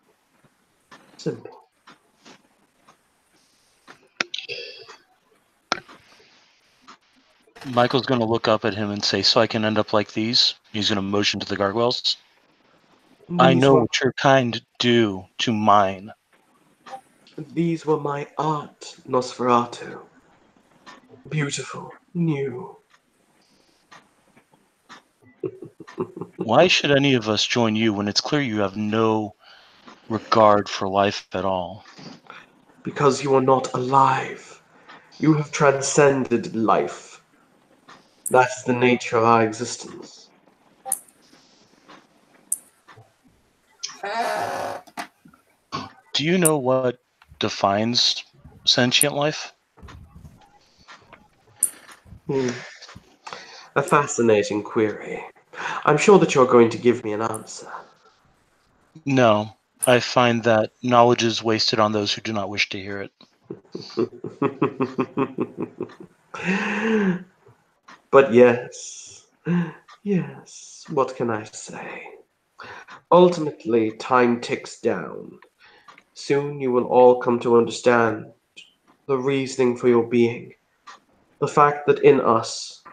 Simple. Michael's going to look up at him and say, so I can end up like these? He's going to motion to the gargoyles. I know what your kind do to mine. These were my art, Nosferatu. Beautiful, new. Why should any of us join you when it's clear you have no regard for life at all? Because you are not alive. You have transcended life. That's the nature of our existence. Do you know what defines sentient life? A fascinating query. I'm sure that you're going to give me an answer. No, I find that knowledge is wasted on those who do not wish to hear it. But yes, what can I say? Ultimately, time ticks down. Soon you will all come to understand the reasoning for your being. The fact that in us,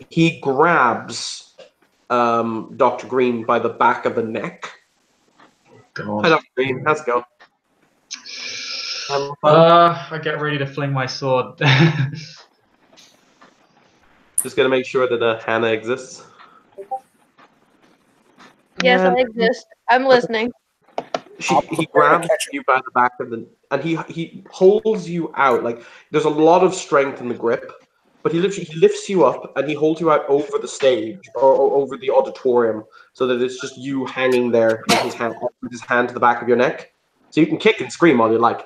he grabs Dr. Green by the back of the neck God. Hi, Dr. Green. How's it going? I get ready to fling my sword. Just gonna make sure that Hannah exists. Yes, I exist. I'm listening. He grabs you by the back of the, and he pulls you out. Like there's a lot of strength in the grip, but he lifts you up and he holds you out over the stage or over the auditorium, so that it's just you hanging there with his hand to the back of your neck, so you can kick and scream all you like.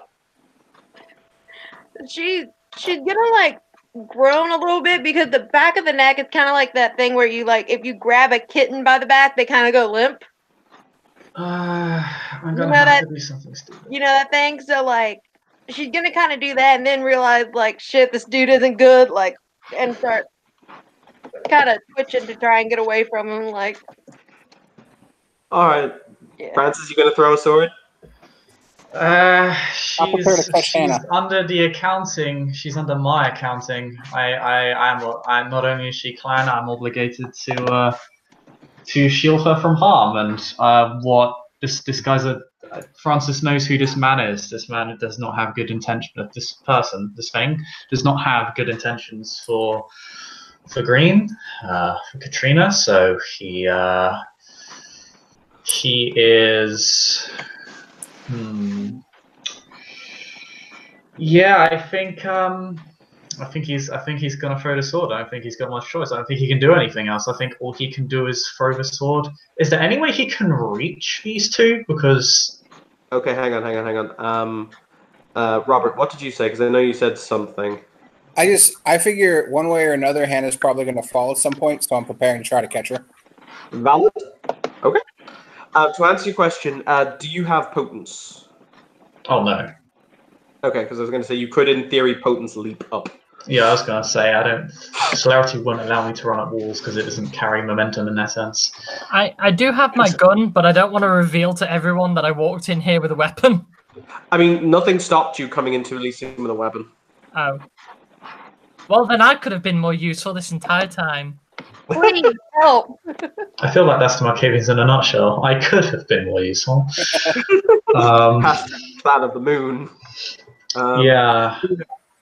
She's gonna like groan a little bit because the back of the neck is kind of like that thing where you like if you grab a kitten by the back, they kind of go limp. I'm gonna have to do something stupid. You know that thing? So like she's gonna kind of do that and then realize like shit, this dude isn't good, like, and start kind of twitching to try and get away from him. Like, all right, yeah. Francis, you gonna throw a sword? She's under the accounting. She's under my accounting. I'm not only is she clan, I'm obligated to shield her from harm. And what this guy's Francis knows who this man is. This man does not have good intention. This thing does not have good intentions for Green, for Katrina. So he is. Yeah, I think he's gonna throw the sword. I don't think he's got much choice. I don't think he can do anything else. I think all he can do is throw the sword. Is there any way he can reach these two? Because okay, hang on. Robert, what did you say? Because I know you said something. I figure one way or another, Hannah's probably going to fall at some point, so I'm preparing to try to catch her. Valid. Okay. To answer your question, do you have potence? Oh no. Okay, because I was going to say you could, in theory, potence leap up. Yeah, I was going to say celerity wouldn't allow me to run up walls because it doesn't carry momentum in that sense. I do have my gun, but I don't want to reveal to everyone that I walked in here with a weapon. I mean, nothing stopped you coming into Elysium with a weapon. Oh. Well, then I could have been more useful this entire time. Please help. I feel like that's the Markavians in a nutshell. I could have been more useful. Plan of the moon. Yeah.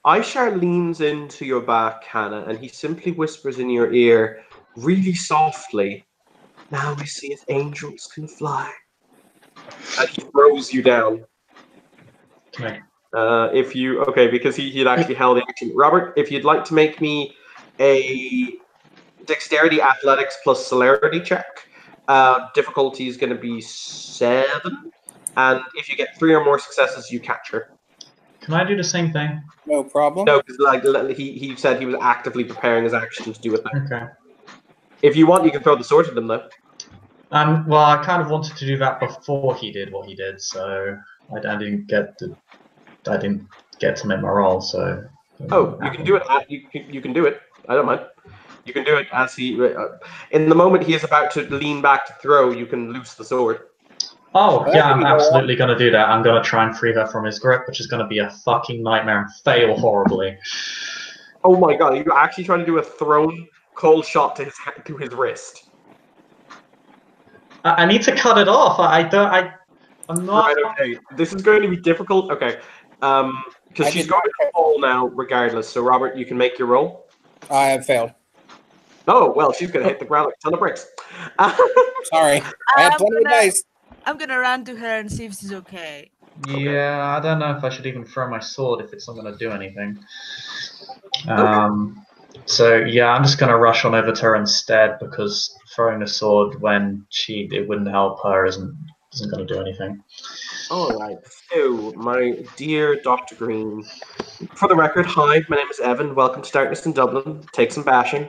Ishar leans into your back, Hannah, and he simply whispers in your ear, really softly, "Now we see if angels can fly." And he throws you down. Okay. Because he'd actually held the action. Robert, if you'd like to make me a dexterity, athletics plus celerity check, difficulty is going to be 7, and if you get 3 or more successes, you catch her. Can I do the same thing? No problem. No, because he said he was actively preparing his action to do it now. Okay. If you want, you can throw the sword at him, though. Well, I kind of wanted to do that before he did what he did, so I didn't get to make my roll. So. Oh, you can do it. You can do it. I don't mind. You can do it as he. In the moment he is about to lean back to throw, you can loose the sword. Oh, yeah, I'm absolutely going to do that. I'm going to try and free her from his grip, which is going to be a fucking nightmare and fail horribly. Oh my god, are you actually trying to do a thrown cold shot to his wrist? I need to cut it off. I'm not... Right, okay. This is going to be difficult. Okay. Because she's going to fall now regardless. So, Robert, you can make your roll. I have failed. Oh, well, she's going to hit the ground like a ton of bricks. Sorry. I had plenty of dice. I'm gonna run to her and see if she's okay. Yeah, I don't know if I should even throw my sword if it's not going to do anything. So yeah, I'm just going to rush on over to her instead because throwing a sword when it wouldn't help her isn't going to do anything. All right. So, my dear Dr. Green, for the record, hi, my name is Evan. Welcome to Darkness in Dublin. Take some bashing.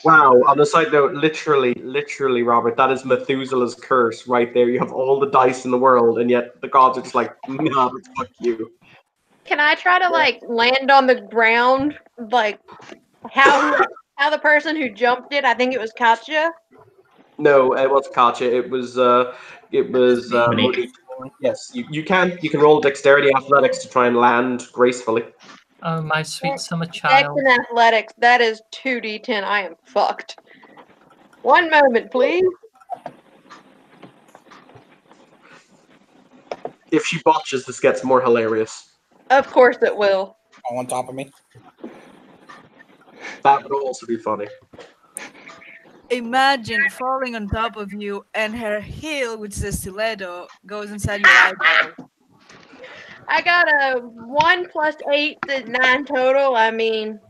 Wow, on a side note, literally, Robert, that is Methuselah's curse right there. You have all the dice in the world, and yet the gods are just like, nah, fuck you. Can I try to like land on the ground, like how the person who jumped it? I think it was Katja. No, it wasn't Katja. It was Monique. Yes, you can roll dexterity athletics to try and land gracefully. Oh, my sweet summer Dex child. and athletics, that is 2d10. I am fucked. One moment, please. If she botches, this gets more hilarious. Of course it will. Oh, on top of me. That would also be funny. Imagine falling on top of you and her heel, which is a stiletto, goes inside your eyeball. I got a 1 + 8 is 9 total. I mean,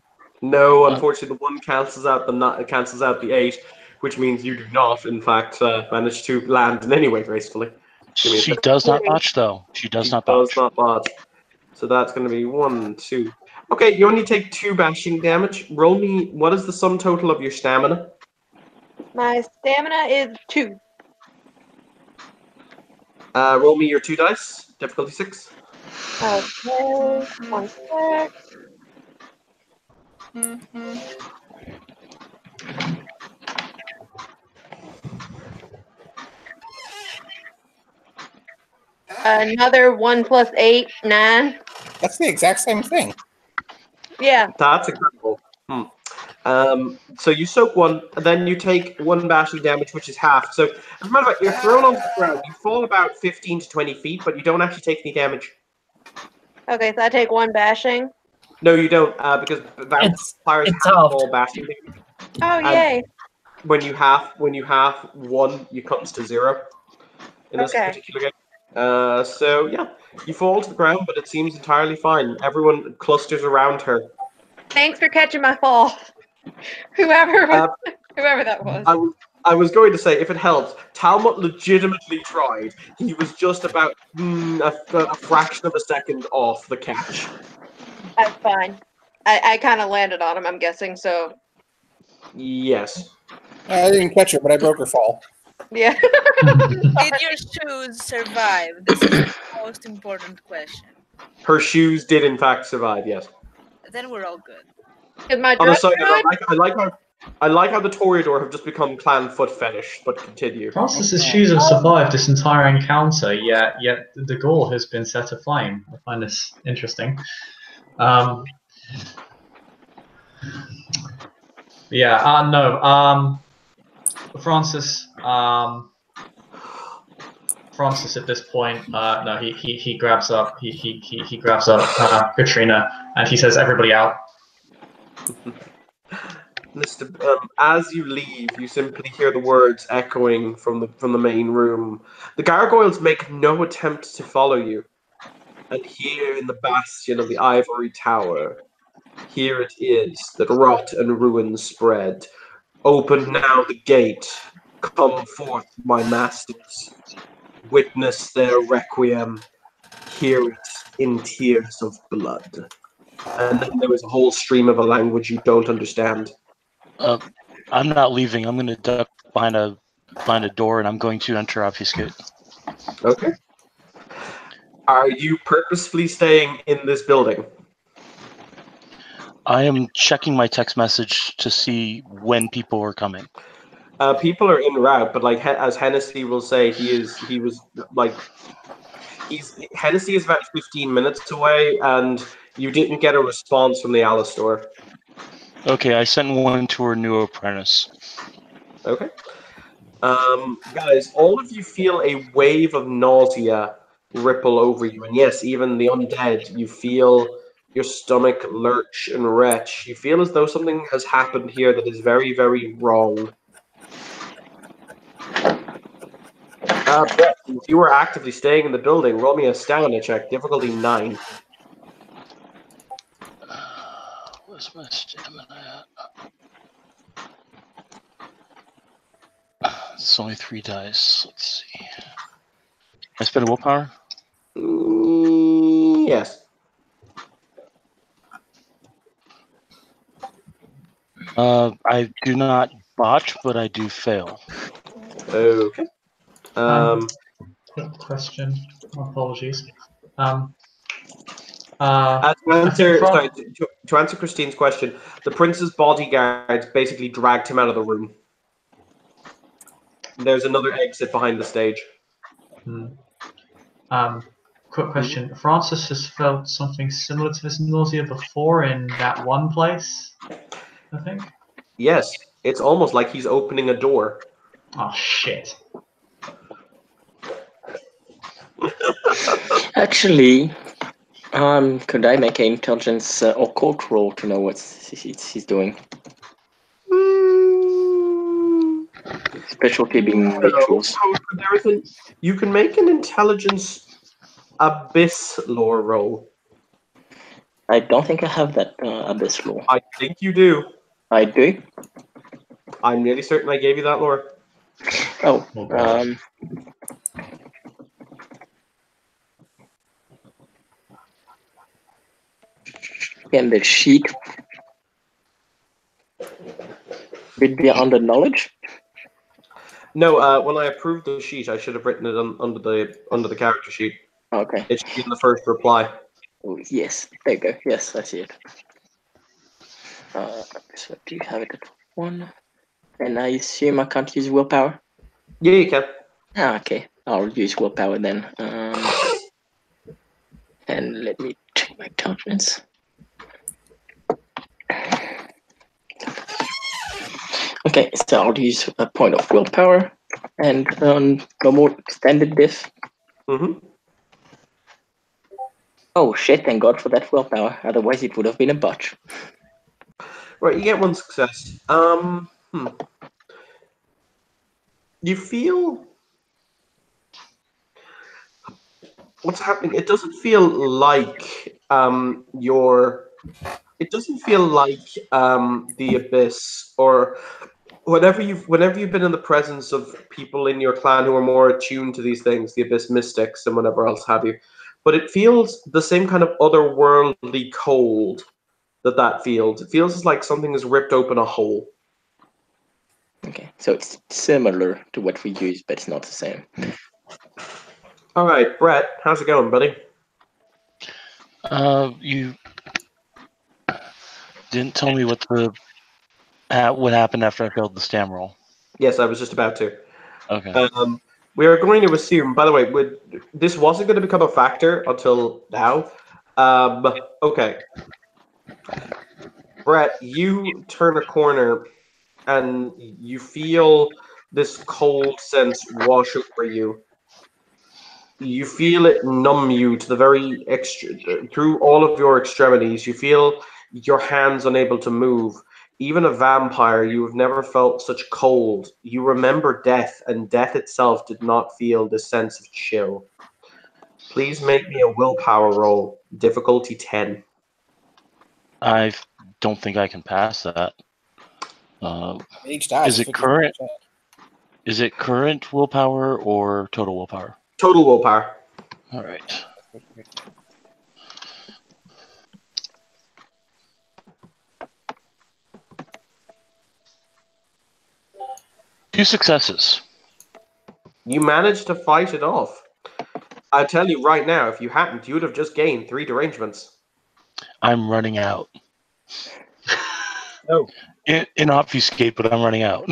No, unfortunately, the 1 cancels out the 8, which means you do not, in fact, manage to land in any way gracefully. She does not botch, though. She does not Does botch. not botch. So that's going to be 1, 2. Okay, you only take 2 bashing damage. Roll me. What is the sum total of your stamina? my stamina is 2. Roll me your 2 dice. Difficulty 6. Okay, 1 sec. Another 1 + 8, 9. That's the exact same thing. Yeah. That's incredible. So you soak 1, and then you take 1 bashing damage, which is half. So, as a matter of fact, you're thrown onto the ground. You fall about 15 to 20 feet, but you don't actually take any damage. Okay, so I take 1 bashing. No, you don't, because vampires have all bashing damage. Oh, yay. When you have 1, it comes to 0 in this particular game. So yeah, you fall to the ground, but it seems entirely fine. Everyone clusters around her. Thanks for catching my fall. Whoever that was. I was going to say, if it helps, Talmud legitimately tried. He was just about a fraction of a second off the catch. That's fine. I kind of landed on him, I'm guessing, so. Yes. I didn't catch her, but I broke her fall. Yeah. Did your shoes survive? This is the most important question. Her shoes did, in fact, survive, yes. Then we're all good. Is my On a dress side note, good? I like how the Toreador have just become clan foot fetish, but continue. Francis's shoes have survived this entire encounter, yet the Gaul has been set aflame. I find this interesting. Francis at this point, no, he grabs up Katrina and he says, "Everybody out." As you leave, you simply hear the words echoing from the main room. The gargoyles make no attempt to follow you, and here in the bastion of the ivory tower, here it is that rot and ruin spread. Open now the gate. Come forth, my masters. Witness their requiem. Hear it in tears of blood. And then there was a whole stream of a language you don't understand. I'm not leaving. I'm going to duck behind a door, and I'm going to enter obfuscate. Okay. Are you purposefully staying in this building? I am checking my text message to see when people are coming. People are en route, but like as Hennessy will say, Hennessy is about 15 minutes away, and you didn't get a response from the Alice store. Okay, I sent one to her new apprentice. Okay. Guys, all of you feel a wave of nausea ripple over you, and yes, even the undead, you feel your stomach lurch and retch. You feel as though something has happened here that is very, very wrong. Brett, if you were actively staying in the building, roll me a stamina check, difficulty 9. Where's my stamina at? It's only 3 dice. Let's see. I spend a willpower? Yes. I do not botch, but I do fail. Okay. Quick question. Apologies. To answer Christine's question, the prince's bodyguards basically dragged him out of the room. There's another exit behind the stage. Quick question. Francis has felt something similar to this nausea before in that one place, I think? Yes. It's almost like he's opening a door. Oh, shit. Actually, could I make an intelligence or cult roll to know what he's doing? Specialty being rituals. You can make an intelligence abyss lore roll. I don't think I have that abyss lore. I think you do. I do? I'm nearly certain I gave you that lore. Oh, and the sheet would be under knowledge. No, when I approved the sheet, I should have written it under the character sheet. Okay. It should be in the first reply. Oh, yes, there you go. Yes, I see it. So do you have it at 1? And I assume I can't use willpower? Yeah, you can. Okay, I'll use willpower then. And let me check my intelligence. Okay, so I'll use a point of willpower and normal extended diff. Oh shit, thank God for that willpower, otherwise it would have been a botch. Right, you get 1 success. You feel... What's happening? It doesn't feel like It doesn't feel like the abyss or whenever you've been in the presence of people in your clan who are more attuned to these things, the abyss mystics and whatever else have you. But it feels the same kind of otherworldly cold that feels. It feels like something has ripped open a hole. Okay, so it's similar to what we use, but it's not the same. All right, Brett, how's it going, buddy? You didn't tell me what happened after I failed the stam roll. Yes, I was just about to. Okay. We are going to assume, by the way, this wasn't going to become a factor until now. Okay. Brett, you turn a corner and you feel this cold sense wash over you. You feel it numb you to the very through all of your extremities. You feel your hands unable to move. Even a vampire, you have never felt such cold. You remember death, and death itself did not feel this sense of chill. Please make me a willpower roll. Difficulty 10. I don't think I can pass that. Each die is it current? Is it current willpower or total willpower? Total willpower. All right. Two successes. You managed to fight it off. I tell you right now, if you hadn't, you would have just gained 3 derangements. I'm running out. Oh. In obfuscate, but I'm running out.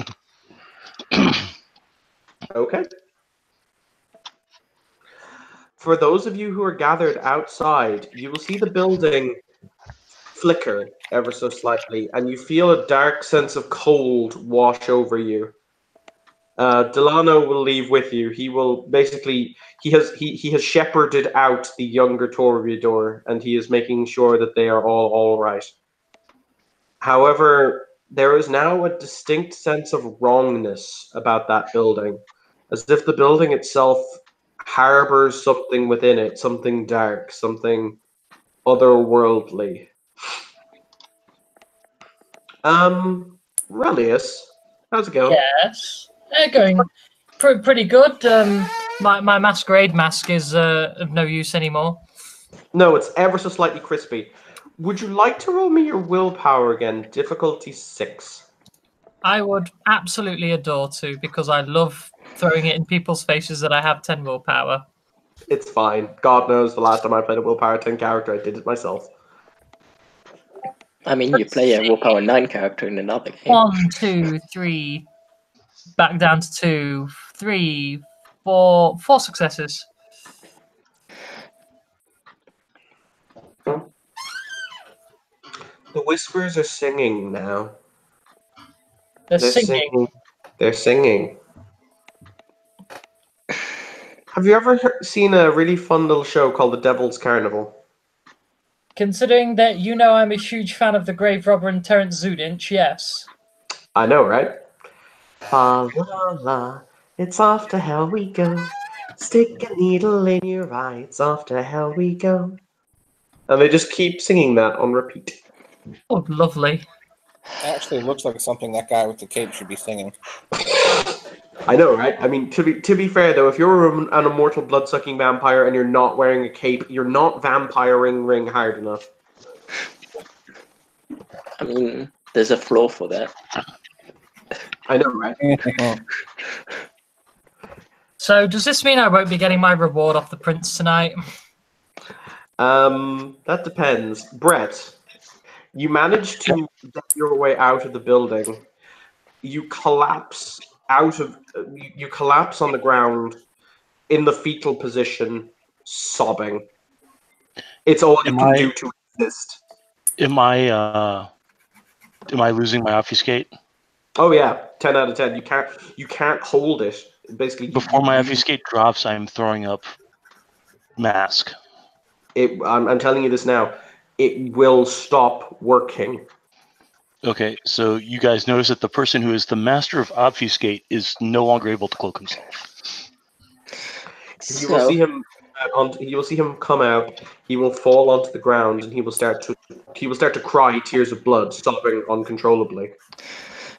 Okay. For those of you who are gathered outside, you will see the building flicker ever so slightly, and you feel a dark sense of cold wash over you. Delano will leave with you. He will basically he has shepherded out the younger Toreador, and he is making sure that they are all right. However, there is now a distinct sense of wrongness about that building, as if the building itself harbors something within it, something dark, something otherworldly. Relius, how's it going? Yes, going pretty good. My masquerade mask is of no use anymore. No, it's ever so slightly crispy. Would you like to roll me your willpower again? Difficulty 6. I would absolutely adore to, because I love throwing it in people's faces that I have 10 willpower. It's fine. God knows the last time I played a willpower 10 character, I did it myself. I mean, you play a willpower 9 character in another game. 1, 2, 3, back down to 2, 3, 4 successes. The whispers are singing now. They're singing. They're singing. Have you ever seen a really fun little show called The Devil's Carnival? Considering that you know I'm a huge fan of The Grave Robber and Terence Zudinch, yes. I know, right? Fa la la, it's off to hell we go. Stick a needle in your eye, it's off to hell we go. And they just keep singing that on repeat. Oh, lovely. Actually, looks like something that guy with the cape should be singing. I know, right? I mean, to be fair though, if you're an immortal blood-sucking vampire and you're not wearing a cape, you're not vampiring hard enough. I mean, there's a flaw for that. I know, right? So, does this mean I won't be getting my reward off the prince tonight? That depends. Brett, you manage to get your way out of the building. You collapse you collapse on the ground in the fetal position, sobbing. It's all you can do to exist. Am I losing my obfuscate? Oh yeah, 10 out of 10. You can't hold it. Basically, before my obfuscate drops, I'm throwing up mask. I'm telling you this now. It will stop working. Okay, so you guys notice that the person who is the master of obfuscate is no longer able to cloak himself. You will see him. You will see him come out. He will fall onto the ground, and he will start to cry tears of blood, sobbing uncontrollably.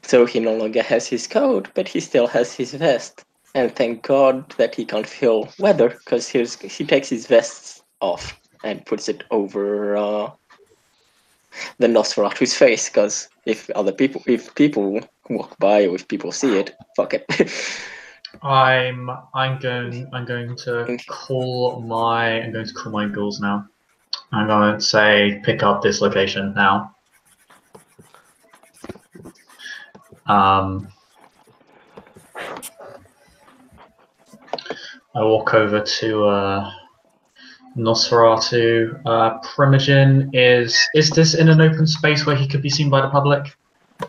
So he no longer has his coat, but he still has his vest. And thank God that he can't feel weather, because he takes his vest off and puts it over the Nosferatu's face. Because if people walk by or if people see it, fuck it. I'm going to call my ghouls now. I'm going to say pick up this location now. I walk over to Nosferatu. Primogen, is this in an open space where he could be seen by the public?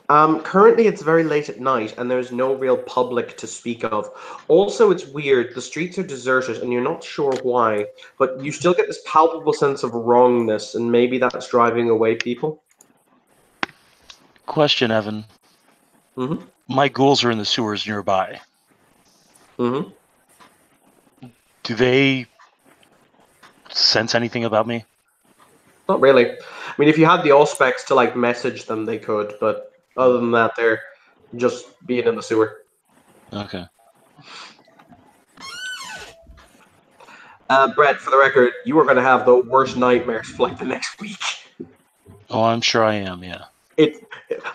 Currently it's very late at night and there's no real public to speak of. Also, it's weird. The streets are deserted and you're not sure why, but you still get this palpable sense of wrongness and maybe that's driving away people. Question, Evan. Mm-hmm. My ghouls are in the sewers nearby. Mm-hmm. Do they sense anything about me? Not really. I mean, if you had the Auspex to like message them, they could, but other than that, they're just being in the sewer. Okay. Brett, for the record, you are going to have the worst nightmares for like the next week. Oh, I'm sure I am, yeah.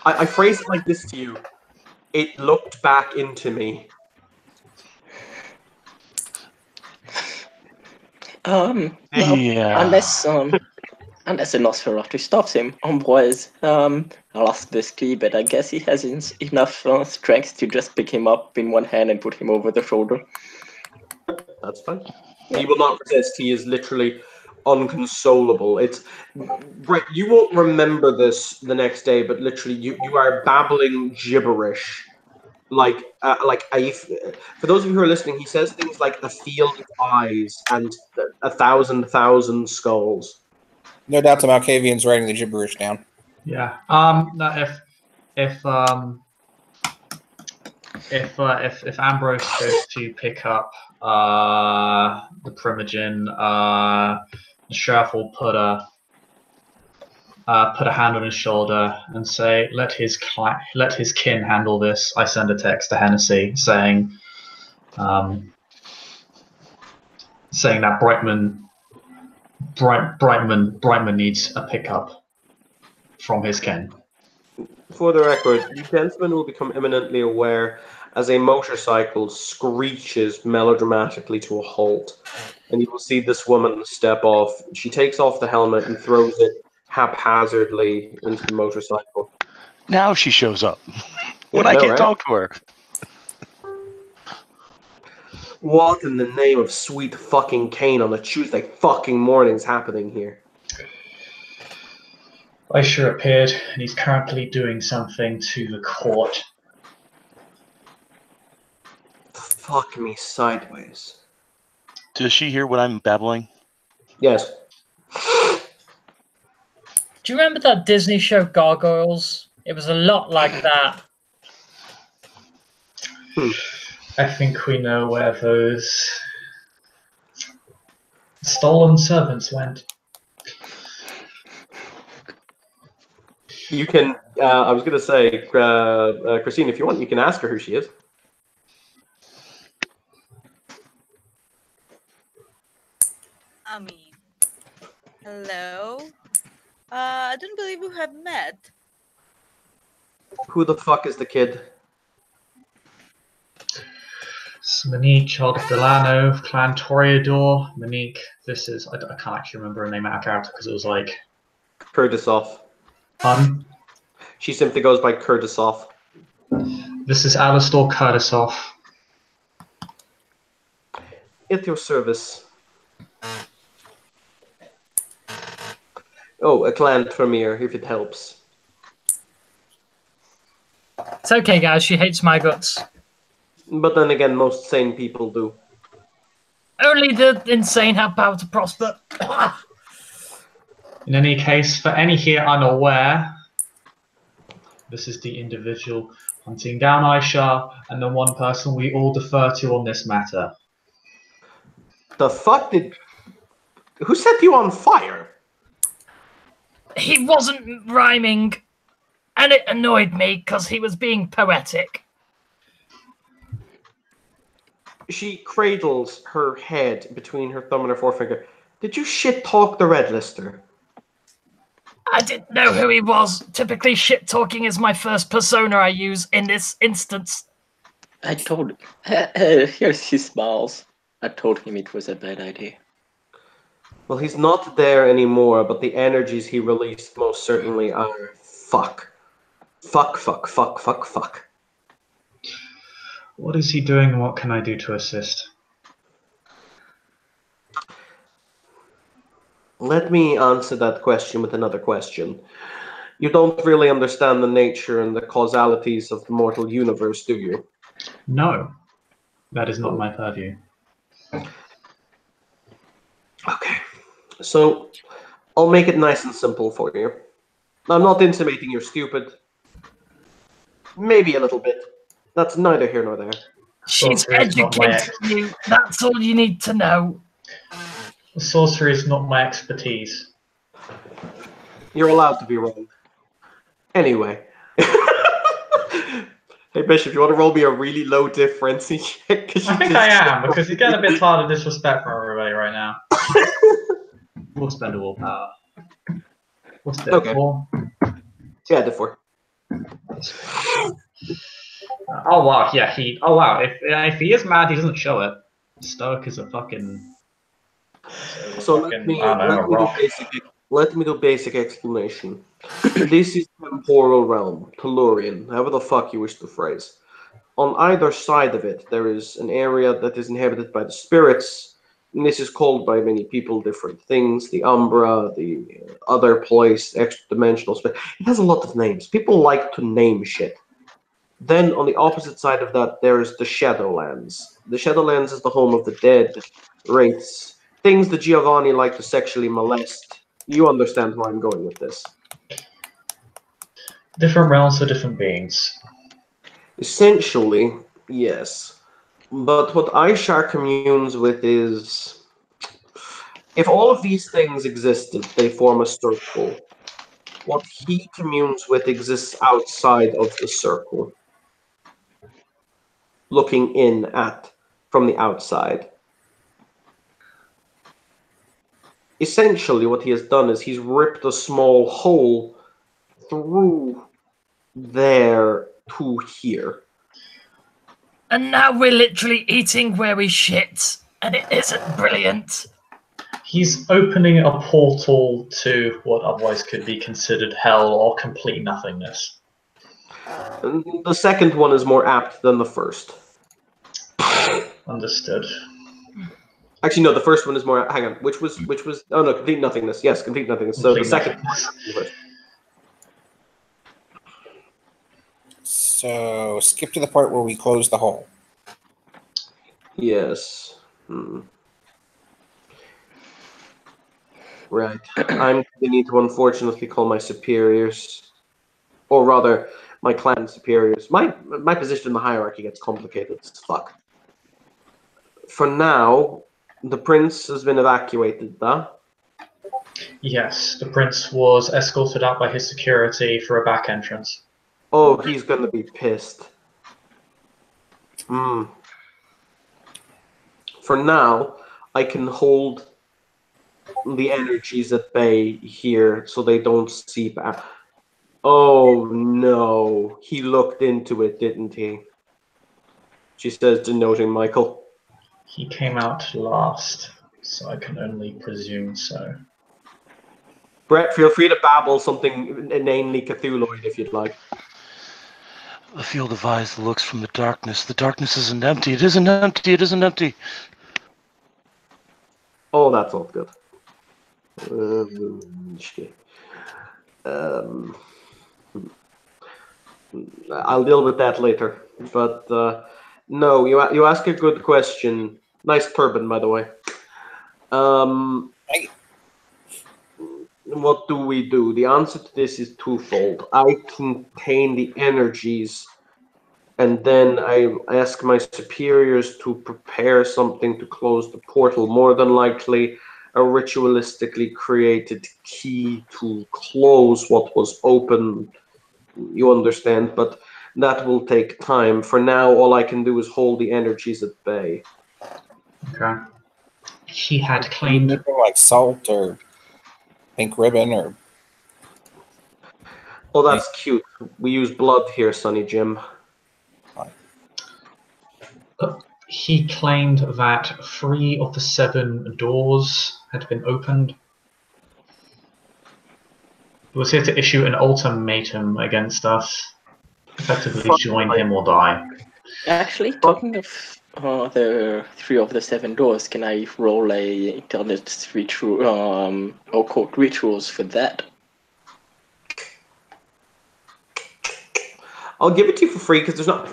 I phrase it like this to you. It looked back into me. Well, yeah. Unless the Nosferatu stops him, Ambroise, I'll ask this key, but I guess he has enough strength to just pick him up in one hand and put him over the shoulder. That's fine. He will not resist. He is literally unconsolable. Brett, you won't remember this the next day, but literally you are babbling gibberish. For those of you who are listening, he says things like a field of eyes and 1,000 skulls. No doubt the Malkavian's writing the gibberish down. Yeah. If Ambrose goes to pick up the Primogen, the sheriff will put a hand on his shoulder and say, "Let his kin handle this." I send a text to Hennessy saying that Brightman needs a pickup from his kin. For the record, you gentlemen will become imminently aware as a motorcycle screeches melodramatically to a halt, and you will see this woman step off. She takes off the helmet and throws it haphazardly into the motorcycle. Now she shows up when Yeah, I can't right? talk to her. What in the name of sweet fucking Cain on a Tuesday fucking morning is happening here? Aisha appeared, and he's currently doing something to the court. Fuck me sideways. Does she hear what I'm babbling? Yes. Do you remember that Disney show Gargoyles? It was a lot like that. I think we know where those stolen servants went. You can. I was going to say, Christine, if you want, you can ask her who she is. I mean, hello? I don't believe we have met. Who the fuck is the kid? It's Monique, child of Delano, of Clan Toreador. Monique, this is... I can't actually remember her name out of character because it was like... Kurtisov. Pardon? She simply goes by Kurtisov. This is Alistair Kurtisov. At your service. Oh, a clan Tremere, if it helps. It's okay, guys. She hates my guts. But then again, most sane people do. Only the insane have power to prosper. In any case, for any here unaware, this is the individual hunting down Aisha and the one person we all defer to on this matter. The fuck did... Who set you on fire? He wasn't rhyming, and it annoyed me because he was being poetic. She cradles her head between her thumb and her forefinger. Did you shit-talk the Red Lister? I didn't know who he was. Typically, shit-talking is my first persona I use in this instance. I told here's his smiles. I told him it was a bad idea. Well, he's not there anymore, but the energies he released most certainly are fuck. Fuck, fuck, fuck, fuck, fuck. What is he doing and what can I do to assist? Let me answer that question with another question. You don't really understand the nature and the causalities of the mortal universe, do you? No. That is not my purview. Okay. So, I'll make it nice and simple for you. I'm not intimating you're stupid. Maybe a little bit. That's neither here nor there. She's educating you. That's all you need to know. Sorcery is not my expertise. You're allowed to be wrong. Anyway. Hey, Bishop, you want to roll me a really low difference? I think I am, because you're getting a bit tired of disrespect from everybody right now. We'll spend a willpower. What's that for? Yeah, the 4. Oh wow, yeah, oh wow, if he is mad, he doesn't show it. Stoic is a fucking... So let me do basic explanation. This is temporal realm, Tellurian, however the fuck you wish to phrase. On either side of it, there is an area that is inhabited by the spirits, and this is called by many people different things. The Umbra, the other place, extra-dimensional space. It has a lot of names. People like to name shit. Then on the opposite side of that, there is the Shadowlands. The Shadowlands is the home of the dead, wraiths, things that Giovanni like to sexually molest. You understand where I'm going with this. Different realms for different beings. Essentially, yes. But what Aishar communes with is... If all of these things existed, they form a circle. What he communes with exists outside of the circle. Looking in at from the outside. Essentially, what he has done is he's ripped a small hole through there to here. And now we're literally eating where we shit, and it isn't brilliant. He's opening a portal to what otherwise could be considered hell or complete nothingness. The second one is more apt than the first. Understood. Actually, no, the first one is more... Hang on, which was... Oh, no, complete nothingness. Yes, complete nothingness. So the second one... So, skip to the part where we close the hole. Yes. Right. I'm going to need to unfortunately call my superiors, or rather, my clan superiors. My position in the hierarchy gets complicated as fuck. For now, the prince has been evacuated, though. Yes, the prince was escorted out by his security for a back entrance. Oh, he's going to be pissed. For now, I can hold the energies at bay here so they don't seep out. Oh no, he looked into it, didn't he? She says, denoting Michael. He came out last, so I can only presume so. Brett, feel free to babble something inanely Cthulhuid if you'd like. The field of eyes looks from the darkness. The darkness isn't empty. It isn't empty. It isn't empty. Oh, that's all good. I'll deal with that later. But no, you ask a good question. Nice turban, by the way. What do we do? The answer to this is twofold. I contain the energies, and then I ask my superiors to prepare something to close the portal. More than likely, a ritualistically created key to close what was open. You understand, but that will take time. For now, all I can do is hold the energies at bay. Okay. He had claimed like salt or pink ribbon or. Oh, that's cute. We use blood here, Sonny Jim. He claimed that 3 of the 7 doors had been opened. He was here to issue an ultimatum against us. Effectively join him or die. Actually, talking of the 3 of the 7 doors, can I roll a intelligence ritual, occult rituals for that? I'll give it to you for free because there's not.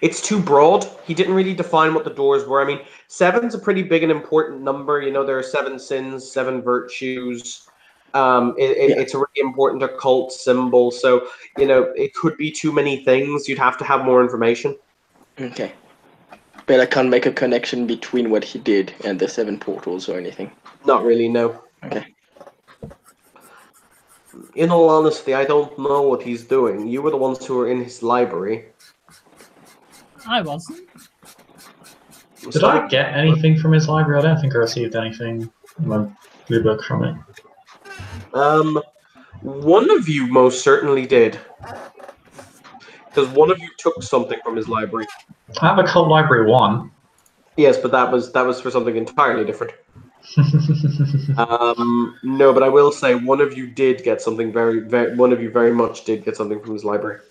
It's too broad. He didn't really define what the doors were. I mean, 7's a pretty big and important number. You know, there are 7 sins, 7 virtues. It's a really important occult symbol. So, you know, it could be too many things. You'd have to have more information. Okay. But I can't make a connection between what he did and the 7 portals or anything. Not really, no. Okay. In all honesty, I don't know what he's doing. You were the ones who were in his library. I wasn't. Did I get anything from his library? I don't think I received anything in my blue book from it. One of you most certainly did. Because one of you took something from his library. I have a cult library 1. Yes, but that was for something entirely different. No, but I will say one of you did get something one of you very much did get something from his library.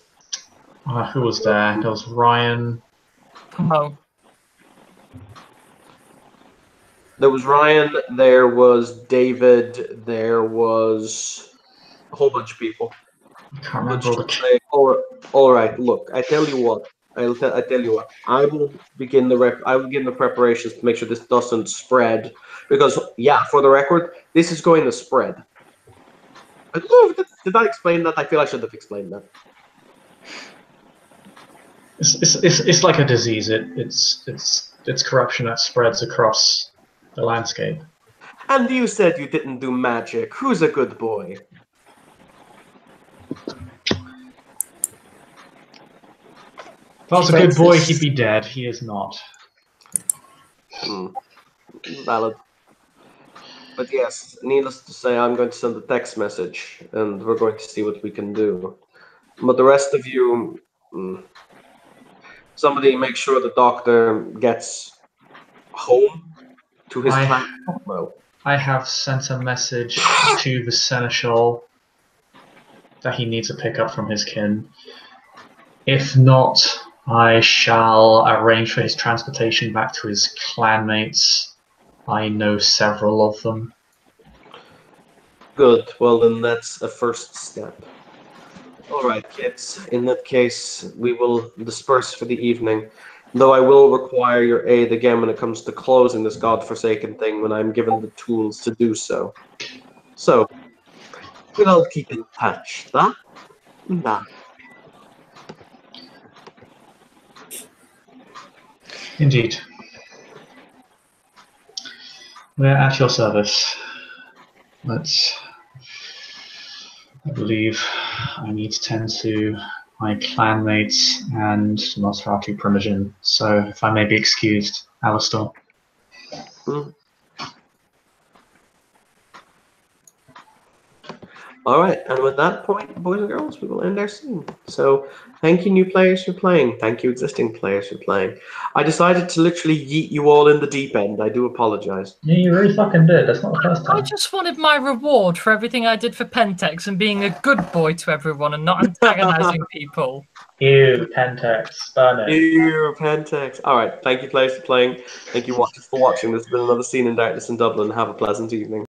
Who was there? There was Ryan. Oh. There was Ryan, there was David, there was a whole bunch of people. I can't remember all the... All right, look, I tell you what. I tell you what. I will begin the preparations to make sure this doesn't spread. Because, yeah, for the record, this is going to spread. I don't know if did I explain that? I feel I should have explained that. It's like a disease. It's corruption that spreads across the landscape. And you said you didn't do magic. Who's a good boy? If I was a good boy, he'd be dead. He is not. Valid. But yes, needless to say, I'm going to send a text message, and we're going to see what we can do. But the rest of you, somebody make sure the doctor gets home to his clan. Well, I have sent a message to the seneschal that he needs a pickup from his kin. If not, I shall arrange for his transportation back to his clanmates. I know several of them. Good. Well, then that's a first step. All right, kids. In that case, we will disperse for the evening. Though I will require your aid again when it comes to closing this godforsaken thing when I'm given the tools to do so. So, we'll keep in touch. That. Indeed. We're at your service. I believe I need to tend to my clanmates and Nosferatu Primogen, so if I may be excused, Alistair. All right, and with that point, boys and girls, we will end our scene. So, thank you, new players, for playing. Thank you, existing players, for playing. I decided to literally yeet you all in the deep end. I do apologize. Yeah, you really fucking did. That's not the first time. I just wanted my reward for everything I did for Pentex and being a good boy to everyone and not antagonizing people. Ew, Pentex. Burn it. Ew, Pentex. All right, thank you, players, for playing. Thank you for watching. This has been another Scene in Darkness in Dublin. Have a pleasant evening.